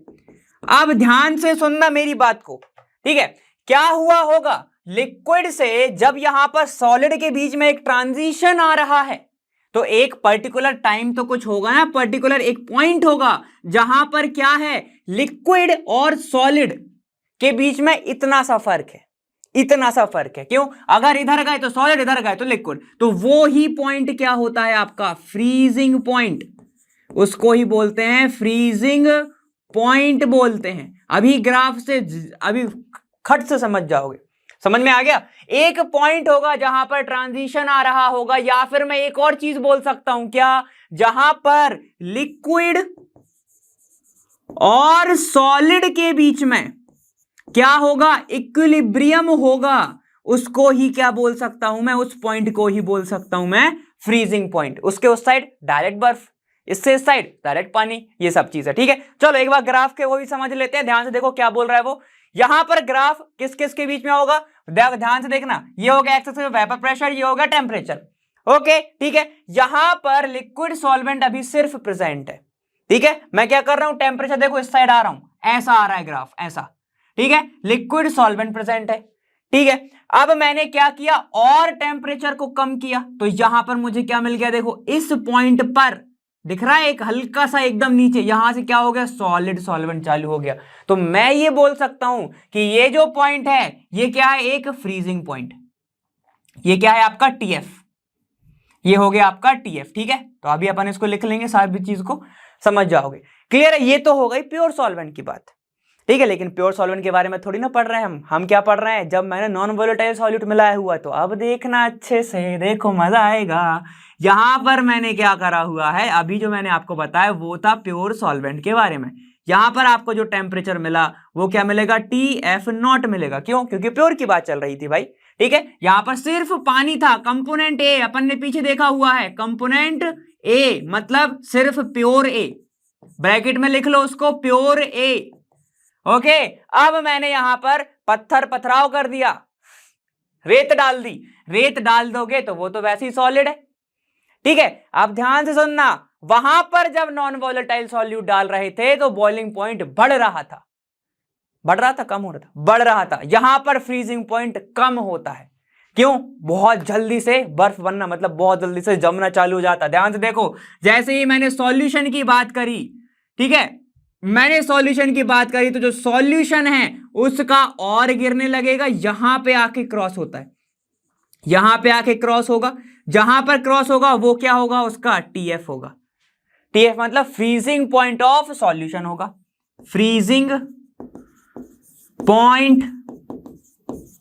अब ध्यान से सुनना मेरी बात को। ठीक है, क्या हुआ होगा, लिक्विड से जब यहां पर सॉलिड के बीच में एक ट्रांजिशन आ रहा है, तो एक पर्टिकुलर टाइम तो कुछ होगा ना, पर्टिकुलर एक पॉइंट होगा जहां पर क्या है, लिक्विड और सॉलिड के बीच में इतना सा फर्क है, इतना सा फर्क है। क्यों, अगर इधर गए तो सॉलिड, इधर गए तो लिक्विड, तो वो ही पॉइंट क्या होता है आपका, फ्रीजिंग पॉइंट। उसको ही बोलते हैं फ्रीजिंग पॉइंट बोलते हैं। अभी ग्राफ से अभी खट से समझ जाओगे, समझ में आ गया। एक पॉइंट होगा जहां पर ट्रांजिशन आ रहा होगा, या फिर मैं एक और चीज बोल सकता हूं, क्या, जहां पर लिक्विड और सॉलिड के बीच में क्या होगा, इक्विलिब्रियम होगा। उसको ही क्या बोल सकता हूं मैं, उस पॉइंट को ही बोल सकता हूं मैं फ्रीजिंग पॉइंट। उसके उस साइड डायरेक्ट बर्फ, इससे इस साइड डायरेक्ट पानी, ये सब चीज है। ठीक है, चलो एक बार ग्राफ के वो भी समझ लेते हैं। ध्यान से देखो क्या बोल रहा है वो। यहां पर ग्राफ किस किस के बीच में होगा, ध्यान से देखना। ये होगा एक्स एक्सिस वेपर प्रेशर, ये होगा टेम्परेचर। ओके, ठीक है, यहां पर लिक्विड सॉल्वेंट अभी सिर्फ प्रेजेंट है। ठीक है, मैं क्या कर रहा हूं, टेम्परेचर देखो इस साइड आ रहा हूं, ऐसा आ रहा है ग्राफ, ऐसा। ठीक है, लिक्विड सॉल्वेंट प्रेजेंट है। ठीक है, अब मैंने क्या किया, और टेम्परेचर को कम किया, तो यहां पर मुझे क्या मिल गया, देखो इस पॉइंट पर दिख रहा है एक हल्का सा एकदम नीचे, यहां से क्या हो गया, सॉलिड सॉल्वेंट चालू हो गया। तो मैं ये बोल सकता हूं कि ये जो पॉइंट है, ये क्या है, एक फ्रीजिंग पॉइंट। ये क्या है आपका TF, ये हो गया आपका TF। ठीक है, तो अभी अपन इसको लिख लेंगे, सारी चीज को समझ जाओगे। क्लियर है, ये तो हो गई प्योर सॉल्वेंट की बात। ठीक है, लेकिन प्योर सॉल्वेंट के बारे में थोड़ी ना पढ़ रहे हैं हम क्या पढ़ रहे हैं, जब मैंने नॉन वोलेटाइल सॉल्यूट मिलाया हुआ, तो अब देखना अच्छे से, देखो मजा आएगा। यहां पर मैंने क्या करा हुआ है, अभी जो मैंने आपको बताया वो था प्योर सॉल्वेंट के बारे में। यहां पर आपको जो टेम्परेचर मिला वो क्या मिलेगा, TF0 मिलेगा। क्यों, क्योंकि प्योर की बात चल रही थी भाई। ठीक है, यहां पर सिर्फ पानी था, कंपोनेंट A अपन ने पीछे देखा हुआ है, कंपोनेंट A मतलब सिर्फ प्योर A, ब्रैकेट में लिख लो उसको, प्योर A। ओके, अब मैंने यहां पर पत्थर पथराव कर दिया, रेत डाल दी। रेत डाल दोगे तो वो तो वैसे ही सॉलिड है। ठीक है, अब ध्यान से सुनना, वहां पर जब नॉन वोलेटाइल सॉल्यूट डाल रहे थे तो बॉइलिंग पॉइंट बढ़ रहा था, बढ़ रहा था, कम हो रहा था, बढ़ रहा था। यहां पर फ्रीजिंग पॉइंट कम होता है। क्यों, बहुत जल्दी से बर्फ बनना, मतलब बहुत जल्दी से जमना चालू हो जाता है। ध्यान से देखो, जैसे ही मैंने सॉल्यूशन की बात करी, ठीक है, मैंने सॉल्यूशन की बात करी, तो जो सॉल्यूशन है उसका और गिरने लगेगा, यहां पे आके क्रॉस होता है, यहां पे आके क्रॉस होगा, जहां पर क्रॉस होगा वो क्या होगा, उसका TF होगा। TF मतलब फ्रीजिंग पॉइंट ऑफ सॉल्यूशन होगा, फ्रीजिंग पॉइंट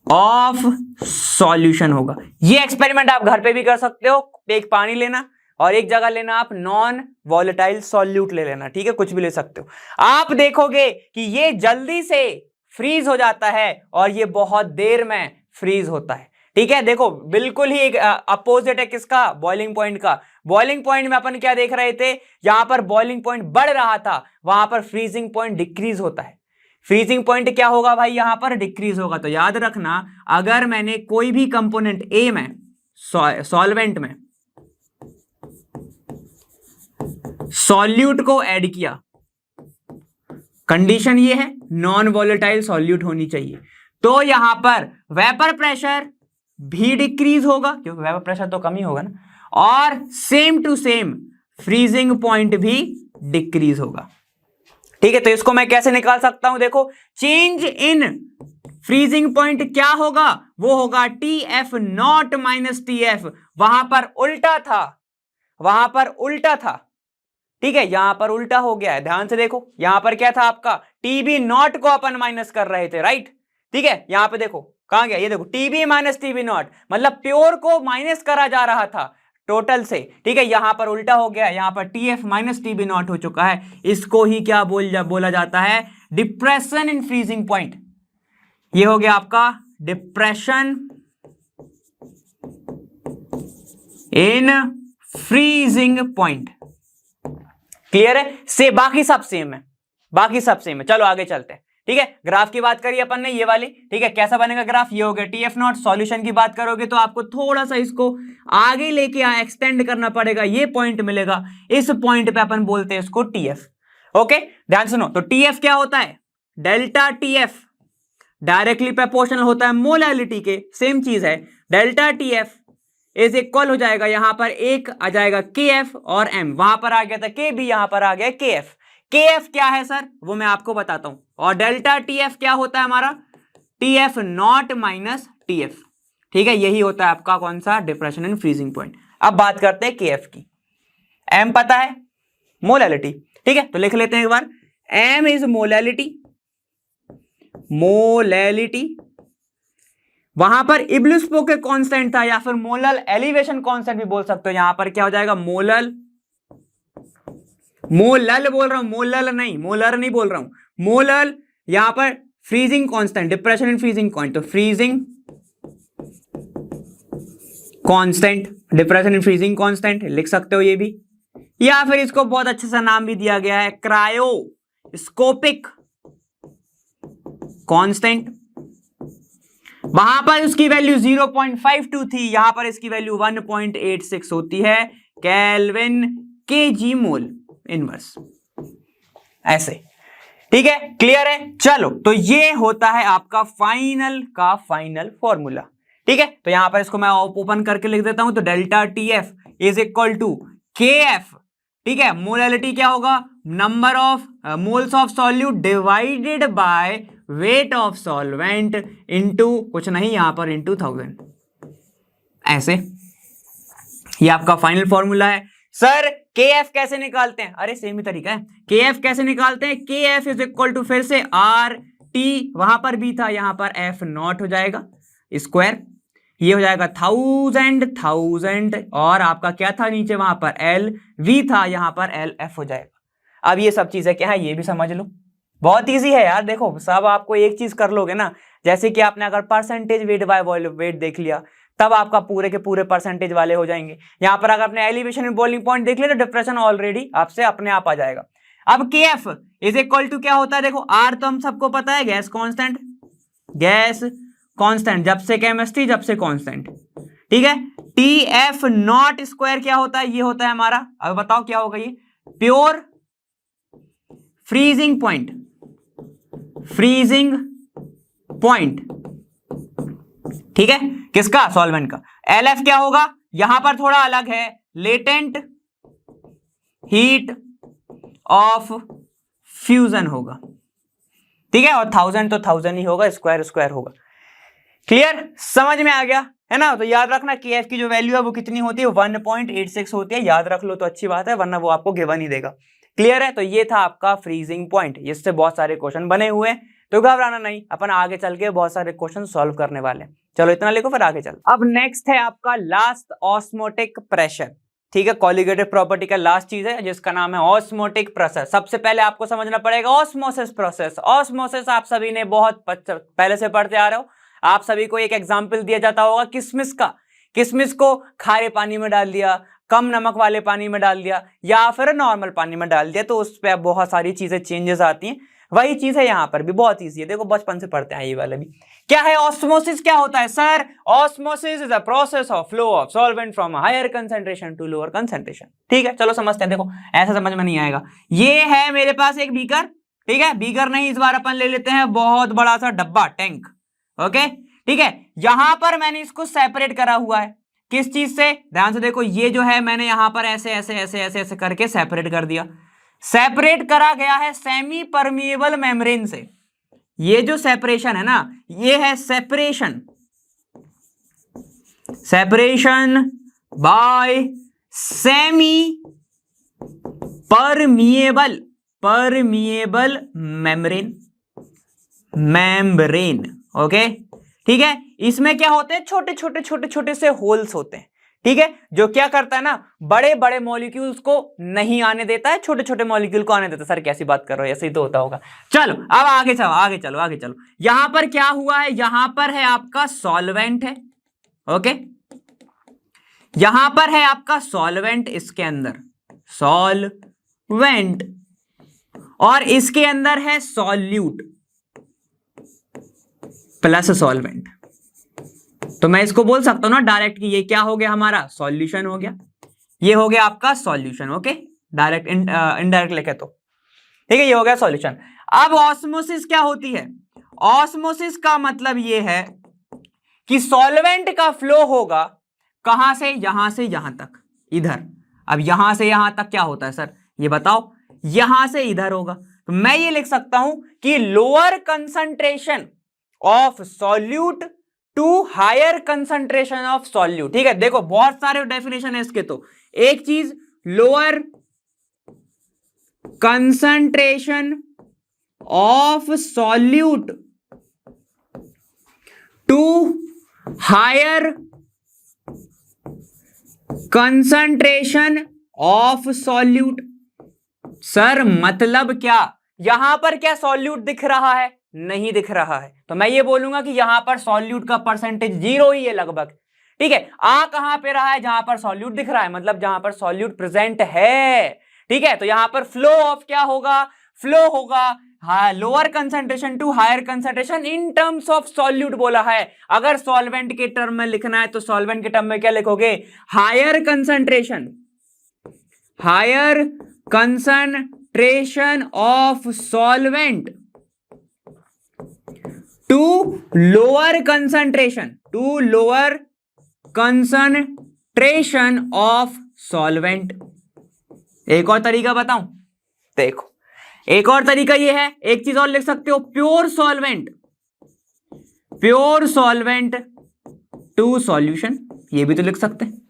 ऑफ सॉल्यूशन होगा। ये एक्सपेरिमेंट आप घर पे भी कर सकते हो। एक पानी लेना और एक जगह लेना आप नॉन वॉलेटाइल सॉल्यूट ले लेना। ठीक है, कुछ भी ले सकते हो। आप देखोगे कि ये जल्दी से फ्रीज हो जाता है और ये बहुत देर में फ्रीज होता है। ठीक है, देखो बिल्कुल ही एक अपोजिट है किसका, बॉइलिंग पॉइंट का। बॉइलिंग पॉइंट में अपन क्या देख रहे थे, यहां पर बॉइलिंग पॉइंट बढ़ रहा था, वहां पर फ्रीजिंग पॉइंट डिक्रीज होता है। फ्रीजिंग पॉइंट क्या होगा भाई, यहां पर डिक्रीज होगा। तो याद रखना, अगर मैंने कोई भी कंपोनेंट A में, सॉल्वेंट में सॉल्यूट को ऐड किया, कंडीशन ये है नॉन वॉलेटाइल सॉल्यूट होनी चाहिए, तो यहां पर वेपर प्रेशर भी डिक्रीज होगा, क्योंकि वेपर प्रेशर तो कम ही होगा ना, और same to same freezing point भी डिक्रीज होगा। ठीक है, तो इसको मैं कैसे निकाल सकता हूं, देखो चेंज इन फ्रीजिंग पॉइंट क्या होगा, वो होगा TF0 माइनस TF। वहां पर उल्टा था, वहां पर उल्टा था। ठीक है, यहां पर उल्टा हो गया है। ध्यान से देखो, यहां पर क्या था आपका, TB0 को अपन माइनस कर रहे थे, राइट। ठीक है, यहां पे देखो कहां गया, ये देखो टीबी माइनस टीबी नॉट, मतलब प्योर को माइनस करा जा रहा था टोटल से, ठीक है, यहां पर उल्टा हो गया, यहां पर टीएफ माइनस टीबी नॉट हो चुका है। इसको ही क्या बोला जाता है, डिप्रेशन इन फ्रीजिंग पॉइंट। ये हो गया आपका depression in freezing point. Clear है, से बाकी सब सेम है, बाकी सब सेम है। चलो आगे चलते हैं, ठीक है। ग्राफ की बात करी अपन ने ये वाली, ठीक है, कैसा बनेगा ग्राफ, ये हो गया टीएफ नॉट। सॉल्यूशन की बात करोगे तो आपको थोड़ा सा इसको आगे लेके एक्सटेंड करना पड़ेगा, ये पॉइंट मिलेगा, इस पॉइंट पे अपन बोलते हैं इसको टीएफ। ओके, ध्यान सुनो, तो टीएफ क्या होता है, डेल्टा टीएफ डायरेक्टली प्रोपोर्शनल होता है मोलैलिटी के, सेम चीज है। डेल्टा टीएफ इज इक्वल हो जाएगा, यहां पर एक आ जाएगा के एफ और एम, वहां पर आ गया था के बी, यहां पर आ गया के एफ। के एफ क्या है सर, वो मैं आपको बताता हूं, और डेल्टा टी एफ क्या होता है हमारा, T F not minus T F, ठीक है, यही होता है आपका कौन सा, डिप्रेशन इन फ्रीजिंग पॉइंट। अब बात करते हैं के एफ की। एम पता है, मोलैलिटी, ठीक है, तो लिख लेते हैं एक बार, एम इज मोलैलिटी, मोलैलिटी, वहां पर इब्लुस्पोके कांस्टेंट था, या फिर मोलल एलिवेशन कांस्टेंट भी बोल सकते हो, यहां पर क्या हो जाएगा, मोलल बोल रहा हूं, मोलल नहीं, मोलर नहीं बोल रहा हूं, मोलल, यहां पर freezing constant, depression in freezing point, तो freezing constant, depression in freezing constant लिख सकते हो ये भी, या फिर इसको बहुत अच्छे सा नाम भी दिया गया है, क्रायोस्कोपिक कांस्टेंट। वहां पर उसकी वैल्यू 0.52 थी, यहां पर इसकी वैल्यू 1.86 होती है, केल्विन केजी मोल इनवर्स, ऐसे, ठीक है, क्लियर है। चलो, तो ये होता है आपका फाइनल का फाइनल फॉर्मूला, ठीक है। तो यहां पर इसको मैं ओपन करके लिख देता हूं, तो delta T F is equal to K F, ठीक है, मोलैलिटी क्या होगा, number of moles of solute divided by weight of solvent into कुछ नहीं, यहां पर इनटू 1000, ऐसे, ये आपका फाइनल फॉर्मूला है। सर के एफ कैसे निकालते हैं, अरे सेम ही तरीका है, के एफ कैसे निकालते हैं, के एफ इज इक्वल टू फिर से आर टी, वहां पर बी था, यहां पर एफ नॉट हो जाएगा स्क्वायर, ये हो जाएगा 1000, और आपका क्या था नीचे, वहां पर एल वी था, यहां पर एल एफ हो जाएगा। अब ये सब चीजें क्या है, ये भी समझ लो, बहुत इजी है यार, देखो सब आपको एक चीज कर लोगे ना, जैसे कि आपने अगर परसेंटेज वेट बाय वेट देख लिया, तब आपका पूरे के पूरे परसेंटेज वाले हो जाएंगे। यहां पर अगर आपने एलिवेशन एंड बॉइलिंग पॉइंट देख लिया, तो डिप्रेशन ऑलरेडी आपसे अपने आप आ जाएगा। अब के एफ इज इक्वल टू क्या होता है, देखो आर तो हम सबको पता है, गैस कांस्टेंट, गैस कांस्टेंट, जब से केमिस्ट्री, जब से कांस्टेंट, ठीक है। टी एफ नॉट स्क्वायर क्या होता है, ये होता है हमारा, अब बताओ क्या होगा ये, pure freezing point, freezing point, ठीक है, किसका, सॉल्वेंट का। एल एफ क्या होगा, यहां पर थोड़ा अलग है, लेटेंट हीट ऑफ फ्यूजन होगा, ठीक है, और 1000 तो 1000 ही होगा, स्क्वायर स्क्वायर होगा। क्लियर, समझ में आ गया है ना। तो याद रखना के एफ की जो वैल्यू है वो कितनी होती है, 1.86 होती है, याद रख लो तो अच्छी बात है, वरना वो आपको गिवन ही देगा। क्लियर है, तो ये था आपका फ्रीजिंग पॉइंट, इससे बहुत सारे क्वेश्चन बने हुए हैं, तो घबराना नहीं, अपन आगे चल के बहुत सारे क्वेश्चन सॉल्व करने वाले हैं। चलो इतना लिखो, फिर आगे चल। अब नेक्स्ट है आपका लास्ट, ऑस्मोटिक प्रेशर, ठीक है, कॉलिगेटिव प्रॉपर्टी का लास्ट चीज है जिसका नाम है ऑस्मोटिक प्रेशर। सबसे पहले आपको समझना पड़ेगा ऑस्मोसिस प्रोसेस। ऑस्मोसिस आप सभी ने बहुत पहले से पढ़ते आ रहे हो, आप सभी को एक एग्जाम्पल दिया जाता होगा किशमिश का, किशमिश को खारे पानी में डाल दिया, कम नमक वाले पानी में डाल दिया, या फिर नॉर्मल पानी में डाल दिया, तो उस पर बहुत सारी चीजें चेंजेस आती हैं। वही चीज है यहाँ पर भी, बहुत ईजी है, देखो बचपन से पढ़ते हैं ये वाला भी। क्या है ऑस्मोसिस, क्या होता है sir, osmosis is a process of flow of solvent from higher concentration to lower concentration, ठीक है। चलो समझते हैं, देखो ऐसा समझ में नहीं आएगा। ये है मेरे पास एक बीकर, ठीक है, बीकर नहीं, इस बार अपन ले लेते हैं बहुत बड़ा सा डब्बा, टैंक, ओके, ठीक है। यहां पर मैंने इसको सेपरेट करा हुआ है, किस चीज से, ध्यान से देखो, ये जो है मैंने यहां पर ऐसे ऐसे ऐसे ऐसे ऐसे करके सेपरेट कर दिया, सेपरेट करा गया है सेमी परमिएबल मेम्ब्रेन से। ये जो सेपरेशन है ना, ये है separation, separation by semi permeable, permeable membrane, membrane, okay, ठीक है, इसमें क्या होते हैं, छोटे छोटे छोटे छोटे से होल्स होते हैं, ठीक है, जो क्या करता है ना, बड़े बड़े मॉलिक्यूल्स को नहीं आने देता है, छोटे छोटे मॉलिक्यूल को आने देता है। सर कैसी बात कर रहे हो, ऐसे ही तो होता होगा। चलो अब आगे चलो आगे चलो आगे चलो। यहां पर क्या हुआ है, यहां पर है आपका सॉल्वेंट है, ओके, यहां पर है आपका सॉल्वेंट, इसके अंदर सॉल्वेंट, और इसके अंदर है सॉल्यूट प्लस सॉल्वेंट। तो मैं इसको बोल सकता हूं ना डायरेक्ट कि ये क्या हो गया, हमारा सॉल्यूशन हो गया, ये हो गया आपका सॉल्यूशन, ओके, डायरेक्ट इनडायरेक्ट लिखे तो, ठीक है, ये हो गया सॉल्यूशन। अब ऑस्मोसिस क्या होती है, ऑस्मोसिस का मतलब ये है कि सॉल्वेंट का फ्लो होगा कहां से, यहां से यहां तक, इधर। अब यहां से यहां तक क्या होता है सर, ये बताओ, यहां से इधर होगा। तो मैं ये लिख सकता हूं कि lower concentration of solute to higher concentration of solute. ठीक है, देखो बहुत सारे डेफिनेशन है इसके, तो एक चीज lower concentration of solute to higher concentration of solute. Sir मतलब क्या, यहां पर क्या सॉल्यूट दिख रहा है, नहीं दिख रहा है, तो मैं ये बोलूंगा कि यहां पर सॉल्यूट का परसेंटेज 0 ही है लगभग। ठीक है, आ कहां पे रहा है, जहां पर सॉल्यूट दिख रहा है, मतलब जहां पर सॉल्यूट प्रेजेंट है। ठीक है, तो यहां पर फ्लो ऑफ क्या होगा, फ्लो होगा lower concentration to higher concentration in terms of solute बोला है। अगर सॉल्वेंट के टर्म में लिखना है तो सॉल्वेंट के टर्म में क्या लिखोगे, higher concentration, higher concentration of solvent to lower concentration, to lower concentration of solvent. एक और तरीका बताऊं, देखो एक और तरीका ये है, एक चीज और लिख सकते हो, pure solvent, pure solvent to solution, ये भी तो लिख सकते हैं।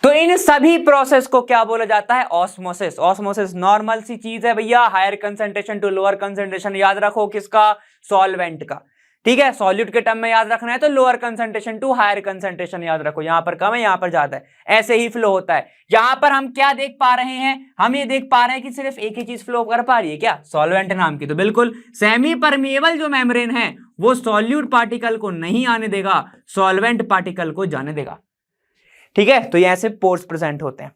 तो इन सभी प्रोसेस को क्या बोला जाता है, ऑस्मोसिस। ऑस्मोसिस नॉर्मल सी चीज है भैया, higher concentration to lower concentration, याद रखो किसका, सॉल्वेंट का। ठीक है, सॉल्यूट के टर्म में याद रखना है तो lower concentration to higher concentration याद रखो, यहां पर कम है यहां पर ज्यादा है, ऐसे ही फ्लो होता है। यहां पर हम क्या देख पा रहे हैं, हम ये देख पा रहे हैं कि सिर्फ एक ही चीज फ्लो कर पा रही है, क्या, सॉल्वेंट नाम की। तो बिल्कुल सेमी परमिएबल जो मेम्ब्रेन है वो सॉल्यूट पार्टिकल को नहीं आने देगा, सॉल्वेंट पार्टिकल को जाने देगा। ठीक है, तो ये ऐसे पोर्स प्रेजेंट होते हैं।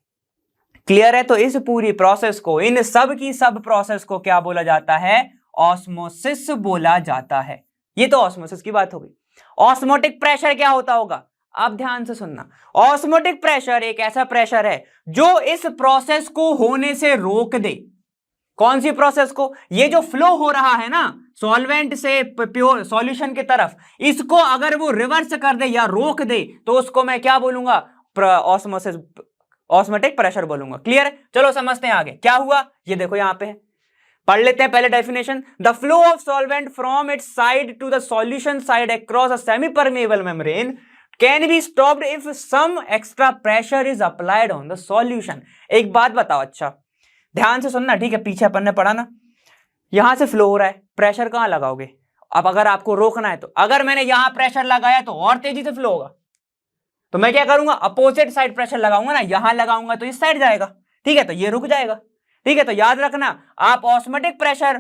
क्लियर है, तो इस पूरी प्रोसेस को, इन सब की सब प्रोसेस को क्या बोला जाता है, ऑस्मोसिस बोला जाता है। ये तो ऑस्मोसिस की बात हो गई। ऑस्मोटिक प्रेशर क्या होता होगा, आप ध्यान से सुनना। ऑस्मोटिक प्रेशर एक ऐसा प्रेशर है जो इस प्रोसेस को होने से रोक दे। कौन सी प्रोसेस को, ये जो फ्लो हो रहा है ना सॉल्वेंट से प्योर सॉल्यूशन की तरफ, इसको अगर वो रिवर्स कर दे या रोक दे तो उसको मैं क्या बोलूंगा, ऑस्मोसिस, ऑस्मोटिक प्रेशर बोलूंगा। क्लियर है, चलो समझते हैं आगे क्या हुआ। ये देखो यहां पे है, पढ़ लेते हैं पहले definition. The flow of solvent from its side to the solution side across a semi permeable membrane can be stopped if some extra pressure is applied on the solution. एक बात बताओ, अच्छा ध्यान से सुनना, ठीक है, पीछे अपन ने पढ़ा ना, यहां से फ्लो हो रहा है, प्रेशर कहां लगाओगे। अब अगर आपको रोकना है तो अगर मैंने यहां प्रेशर लगाया तो और तेजी से फ्लो होगा, तो मैं क्या करूंगा, अपोजिट साइड प्रेशर लगाऊंगा ना, यहां लगाऊंगा तो इस साइड जाएगा। ठीक है, तो ये रुक जाएगा। ठीक है, तो याद रखना आप ऑस्मोटिक प्रेशर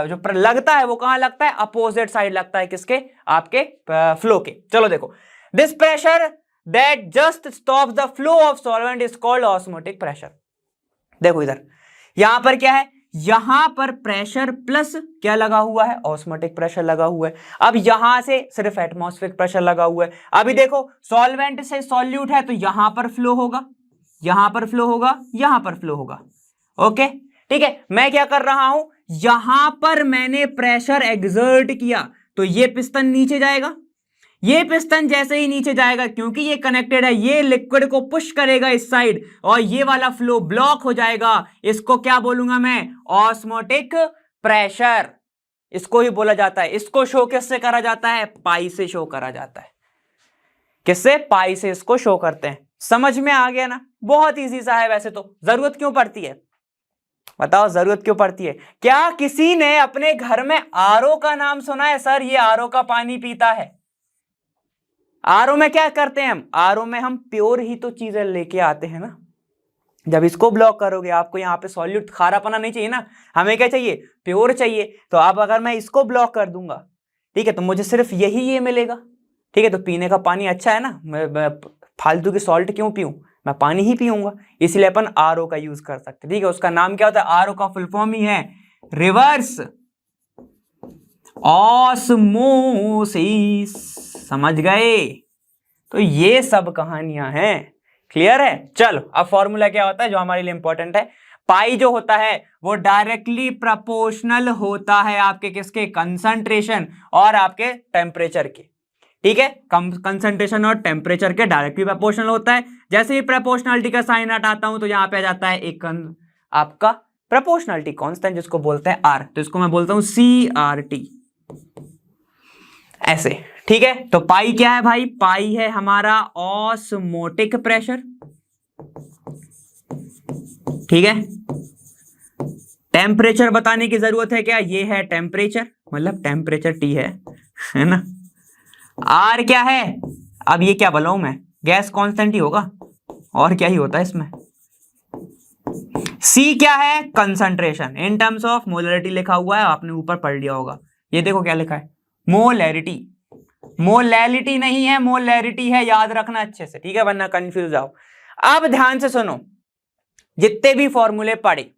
जो लगता है वो कहां लगता है, अपोजिट साइड लगता है, किसके, आपके फ्लो के। चलो देखो, this pressure that just stops the flow of solvent is called osmotic pressure. देखो इधर, यहां पर क्या है, यहां पर प्रेशर प्लस क्या लगा हुआ है, ऑस्मोटिक प्रेशर लगा हुआ है। अब यहां से सिर्फ एटमॉस्फेरिक प्रेशर लगा हुआ है। अभी देखो सॉल्वेंट से सॉल्यूट है तो यहां पर फ्लो होगा, यहां पर फ्लो होगा, यहां पर फ्लो होगा। ओके, ठीक है, मैं क्या कर रहा हूं, यहां पर मैंने प्रेशर एक्सर्ट किया तो ये पिस्टन नीचे जाएगा, ये पिस्टन जैसे ही नीचे जाएगा क्योंकि ये कनेक्टेड है, ये लिक्विड को पुश करेगा इस साइड और ये वाला फ्लो ब्लॉक हो जाएगा। इसको क्या बोलूंगा मैं, ऑस्मोटिक प्रेशर, इसको ही बोला जाता है। इसको शो किससे करा जाता है, पाई से शो करा जाता है। किससे, पाई से इसको शो करते हैं। समझ में आ गया ना, बहुत इजी सा है। वैसे तो जरूरत क्यों पड़ती है, बताओ जरूरत क्यों पड़ती है। क्या किसी ने अपने घर में आरओ का नाम सुना है, सर ये आरओ का पानी पीता है, आरओ में क्या करते हैं हम, आरओ में हम प्योर ही तो चीजें लेके आते हैं ना। जब इसको ब्लॉक करोगे आपको यहाँ पे सॉल्यूट खारापना नहीं चाहिए ना, हमें क्या चाहिए, प्योर चाहिए। तो अब अगर मैं इसको ब्लॉक कर दूंगा, ठीक है, तो मुझे सिर्फ यही ये मिलेगा, ठीक है। तो पीने का पानी अच्छा है ना, मैं फालतू की सॉल्ट क्यों पीऊं, मैं पानी ही पीऊंगा। इसलिए अपन आरओ का यूज कर सकते हैं, ठीक है। उसका नाम क्या होता है, आरओ का फुल फॉर्म ही है रिवर्स ऑस्मोसिस, समझ गए। तो ये सब कहानियां हैं, क्लियर है। चलो अब फॉर्मूला क्या होता है जो हमारे लिए इंपॉर्टेंट है, पाई जो होता है वो डायरेक्टली प्रोपोर्शनल होता है आपके किसके, कंसंट्रेशन और आपके टेम्परेचर के, ठीक है। कंसंट्रेशन और टेम्परेचर के डायरेक्टली प्रोपोर्शनल होता है। जैसे ही प्रोपोर्शनलिटी का साइन हटाता हूं तो यहां पे आ जाता है एक आपका प्रोपोर्शनलिटी कांस्टेंट जिसको बोलते हैं आर, तो इसको मैं बोलता हूं CRT, ऐसे, ठीक है। तो पाई क्या है भाई, पाई है हमारा ऑस्मोटिक प्रेशर, ठीक है। टेम्परेचर बताने की जरूरत है क्या, ये है टेम्परेचर, मतलब टेम्परेचर T है ना। आर क्या है, अब ये क्या बोला हूं मैं, गैस कांस्टेंट ही होगा, और क्या ही होता है इसमें। सी क्या है, concentration, in terms of molarity लिखा हुआ है, आपने ऊपर पढ़ लिया होगा। ये देखो क्या लिखा है, मोलैरिटी, मोलैलिटी नहीं है, मोलैरिटी है, याद रखना अच्छे से, ठीक है, वरना कंफ्यूज आओ। अब ध्यान से सुनो, जितने भी फॉर्मूले पढ़े,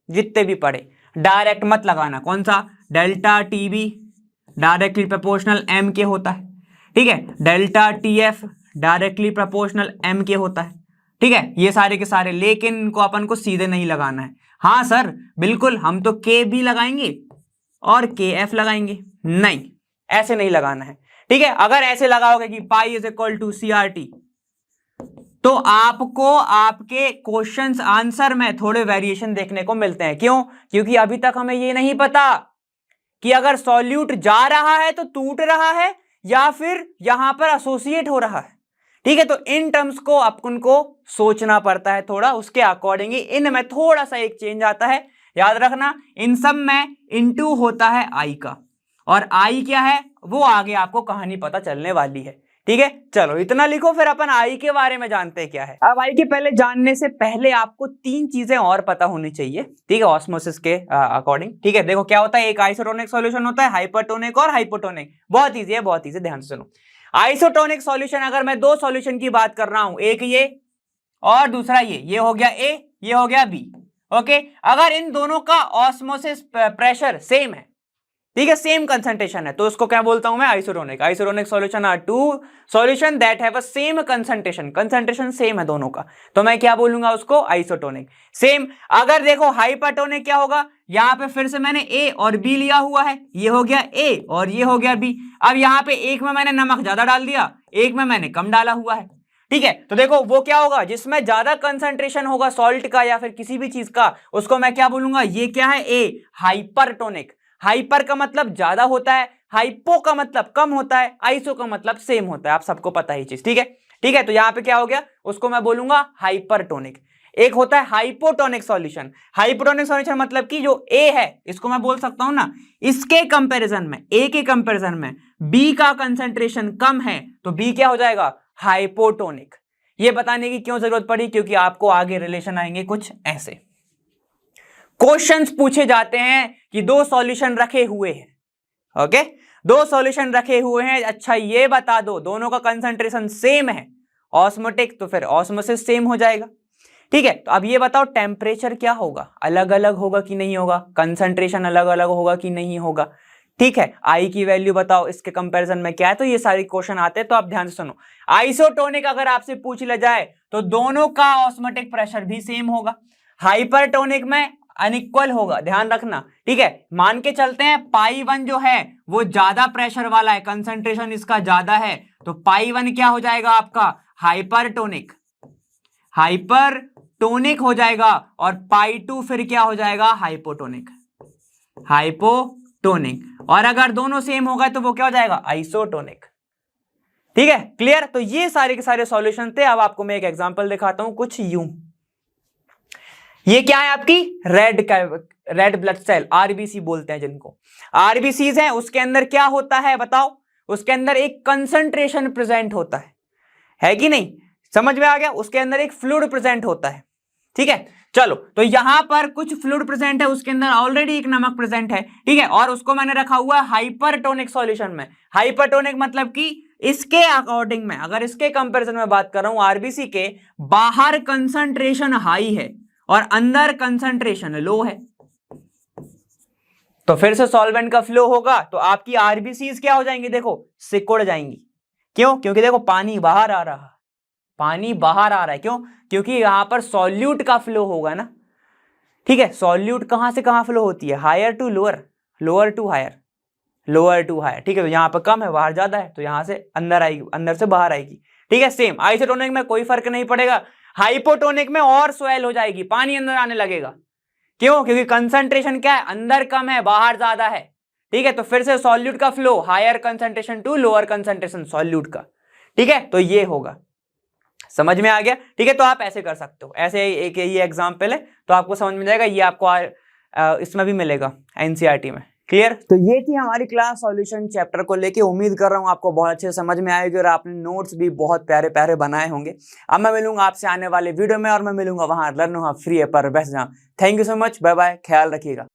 जितने भी पढ़े, डायरेक्ट मत लगाना। कौन सा, delta TB directly proportional M के होता है, ठीक है। Delta Tf directly proportional M के होता है, ठीक है। ये सारे के सारे, लेकिन इनको अपन को सीधे नहीं लगाना है। हाँ सर बिल्कुल, हम तो के बी लगाएंगे और के एफ लगाएंगे, नहीं ऐसे नहीं लगाना है, ठीक है। अगर ऐसे लगाओगे कि pi is equal to CRT, तो आपको आपके क्वेश्चंस आंसर में थोड़े वेरिएशन देखने को मिलते हैं। क्यों, क्योंकि अभी तक हमें ये नहीं पता कि अगर सॉल्यूट जा रहा है तो टूट रहा है या फिर यहां पर एसोसिएट हो रहा है, ठीक है। तो इन टर्म्स को अपन को सोचना पड़ता है थोड़ा, उसके अकॉर्डिंग ही इनमें थोड़ा सा एक चेंज आता है। याद रखना, इन सब में इनटू होता है आई का, और आई क्या है वो आगे आपको कहानी पता चलने वाली है, ठीक है। चलो इतना लिखो, फिर अपन आई के बारे में जानते हैं क्या है। अब आई के पहले जानने से पहले आपको तीन चीजें और पता होनी चाहिए, ठीक है, ऑस्मोसिस के अकॉर्डिंग, ठीक है। देखो क्या होता है, एक आइसोटोनिक सॉल्यूशन होता है, हाइपरटोनिक और हाइपोटोनिक। बहुत इजी है, बहुत इजी, ध्यान से सुनो। आइसोटोनिक सॉल्यूशन, अगर मैं दो सॉल्यूशन की बात कर रहा हूं, एक ये और दूसरा ये हो गया A, ये हो गया B, ओके। अगर इन दोनों का ऑस्मोसिस प्रेशर सेम है, ठीक है, सेम कंसंट्रेशन है, तो उसको क्या बोलता हूं मैं, isotonic. Isotonic solution are two solution that have a same concentration, concentration same है दोनों का, तो मैं क्या बोलूंगा उसको, आइसोटोनिक। सेम अगर देखो हाइपरटोनिक क्या होगा, यहां पे फिर से मैंने A और B लिया हुआ है, ये हो गया A और ये हो गया B। अब यहां पे एक में मैंने नमक ज्यादा डाल दिया, एक में मैंने कम डाला हुआ है, ठीक है। तो देखो वो क्या होगा, जिसमें ज्यादा कंसंट्रेशन होगा सॉल्ट का या फिर किसी भी चीज का, उसको मैं क्या बोलूंगा, ये क्या है, A, हाइपरटोनिक। हाइपर का मतलब ज्यादा होता है, हाइपो का मतलब कम होता है, आइसो का मतलब सेम होता है, आप सबको पता ही चीज, ठीक है, ठीक है। तो यहां पे क्या हो गया, उसको मैं बोलूंगा हाइपरटोनिक। एक होता है हाइपोटोनिक सॉल्यूशन। हाइपोटोनिक सॉल्यूशन मतलब कि जो A है, इसको मैं बोल सकता हूं ना, इसके कंपैरिजन में, A के कंपैरिजन में B का कंसंट्रेशन कम है, तो B क्या हो जाएगा, हाइपोटोनिक। ये बताने की क्यों जरूरत पड़ी, क्योंकि आपको आगे रिलेशन आएंगे कुछ ऐसे। क्वेश्चंस पूछे जाते हैं कि दो सॉल्यूशन रखे हुए हैं, ओके, दो सॉल्यूशन रखे हुए हैं, अच्छा ये बता दो दोनों का कंसंट्रेशन सेम है, ऑस्मोटिक, तो फिर ऑस्मोसिस सेम हो जाएगा, ठीक है। तो अब ये बताओ टेम्परेचर क्या होगा, अलग अलग होगा कि नहीं होगा, कंसंट्रेशन अलग अलग होगा कि नहीं होगा, ठीक है। आई की वैल्यू बताओ इसके कंपैरिजन में क्या है, तो ये सारे क्वेश्चन आते हैं, तो आप ध्यान से सुनो। आइसोटोनिक अगर आपसे पूछ लिया जाए तो दोनों का ऑस्मोटिक प्रेशर भी सेम होगा, हाइपरटोनिक में अनइक्वल होगा, ध्यान रखना, ठीक है। मान के चलते हैं पाई वन जो है वो ज्यादा प्रेशर वाला है, कंसंट्रेशन इसका ज्यादा है, तो पाई वन क्या हो जाएगा आपका, हाइपरटोनिक, हाइपरटोनिक हो जाएगा, और पाई टू फिर क्या हो जाएगा, हाइपोटोनिक, हाइपोटोनिक। और अगर दोनों सेम हो गए तो वो क्या हो जाएगा, आइसोटोनिक, ठीक है, क्लियर। तो ये सारे के सारे सॉल्यूशन थे। अब आपको मैं एक एग्जांपल दिखाता हूं, कुछ यूं, ये क्या है आपकी रेड ब्लड सेल, आरबीसी बोलते हैं जिनको, आरबीसीज हैं, उसके अंदर क्या होता है बताओ, उसके अंदर एक कंसंट्रेशन प्रेजेंट होता है कि नहीं, समझ में आ गया, उसके अंदर एक फ्लूइड प्रेजेंट होता है, ठीक है। चलो, तो यहां पर कुछ फ्लूइड प्रेजेंट है, उसके अंदर ऑलरेडी एक नमक प्रेजेंट है, ठीक है, और उसको मैंने रखा हुआ है हाइपरटोनिक सॉल्यूशन में। हाइपरटोनिक मतलब कि इसके अकॉर्डिंग में, अगर इसके कंपैरिजन में बात कर रहा हूं, आरबीसी के बाहर कंसंट्रेशन हाई है और अंदर कंसंट्रेशन लो है, तो फिर से सॉल्वेंट का फ्लो होगा तो आपकी आरबीसीज क्या हो जाएंगी, देखो सिकुड़ जाएंगी। क्यों? क्योंकि देखो पानी बाहर आ रहा है, पानी बाहर आ रहा है, क्यों? क्योंकि यहां पर सॉल्यूट का फ्लो होगा ना, ठीक है। सॉल्यूट कहां से कहां फ्लो होती है, higher to lower, lower to higher, lower to higher, ठीक है। तो यहां पर कम है, बाहर ज्यादा है, तो यहां से अंदर आएगी, अंदर से बाहर आएगी, ठीक है। सेम आइसोटोनिक में कोई फर्क नहीं पड़ेगा, हाइपोटोनिक में और स्वेल हो जाएगी, पानी अंदर आने लगेगा। क्यों? क्योंकि कंसंट्रेशन क्या है, अंदर कम है, बाहर ज्यादा है, ठीक है। तो फिर से सॉल्यूट का flow higher concentration to lower concentration solute का, ठीक है। तो ये होगा, समझ में आ गया, ठीक है। तो आप ऐसे कर सकते हो, ऐसे एक ये एग्जांपल है तो आपको समझ में जाएगा, ये आपको इसमें भी मिलेगा एनसीईआरटी में, क्लियर। तो ये थी हमारी क्लास सॉल्यूशन चैप्टर को लेके, उम्मीद कर रहा हूँ आपको बहुत अच्छे समझ में आएगी और आपने नोट्स भी बहुत प्यारे प्यारे बनाए होंगे। अब मैं मिलूंगा आपसे आने वाले वीडियो में, और मैं मिलूंगा वहां लर्न फ्री है पर बेस्ट जहाँ। Thank you so much, bye bye, ख्याल रखिएगा।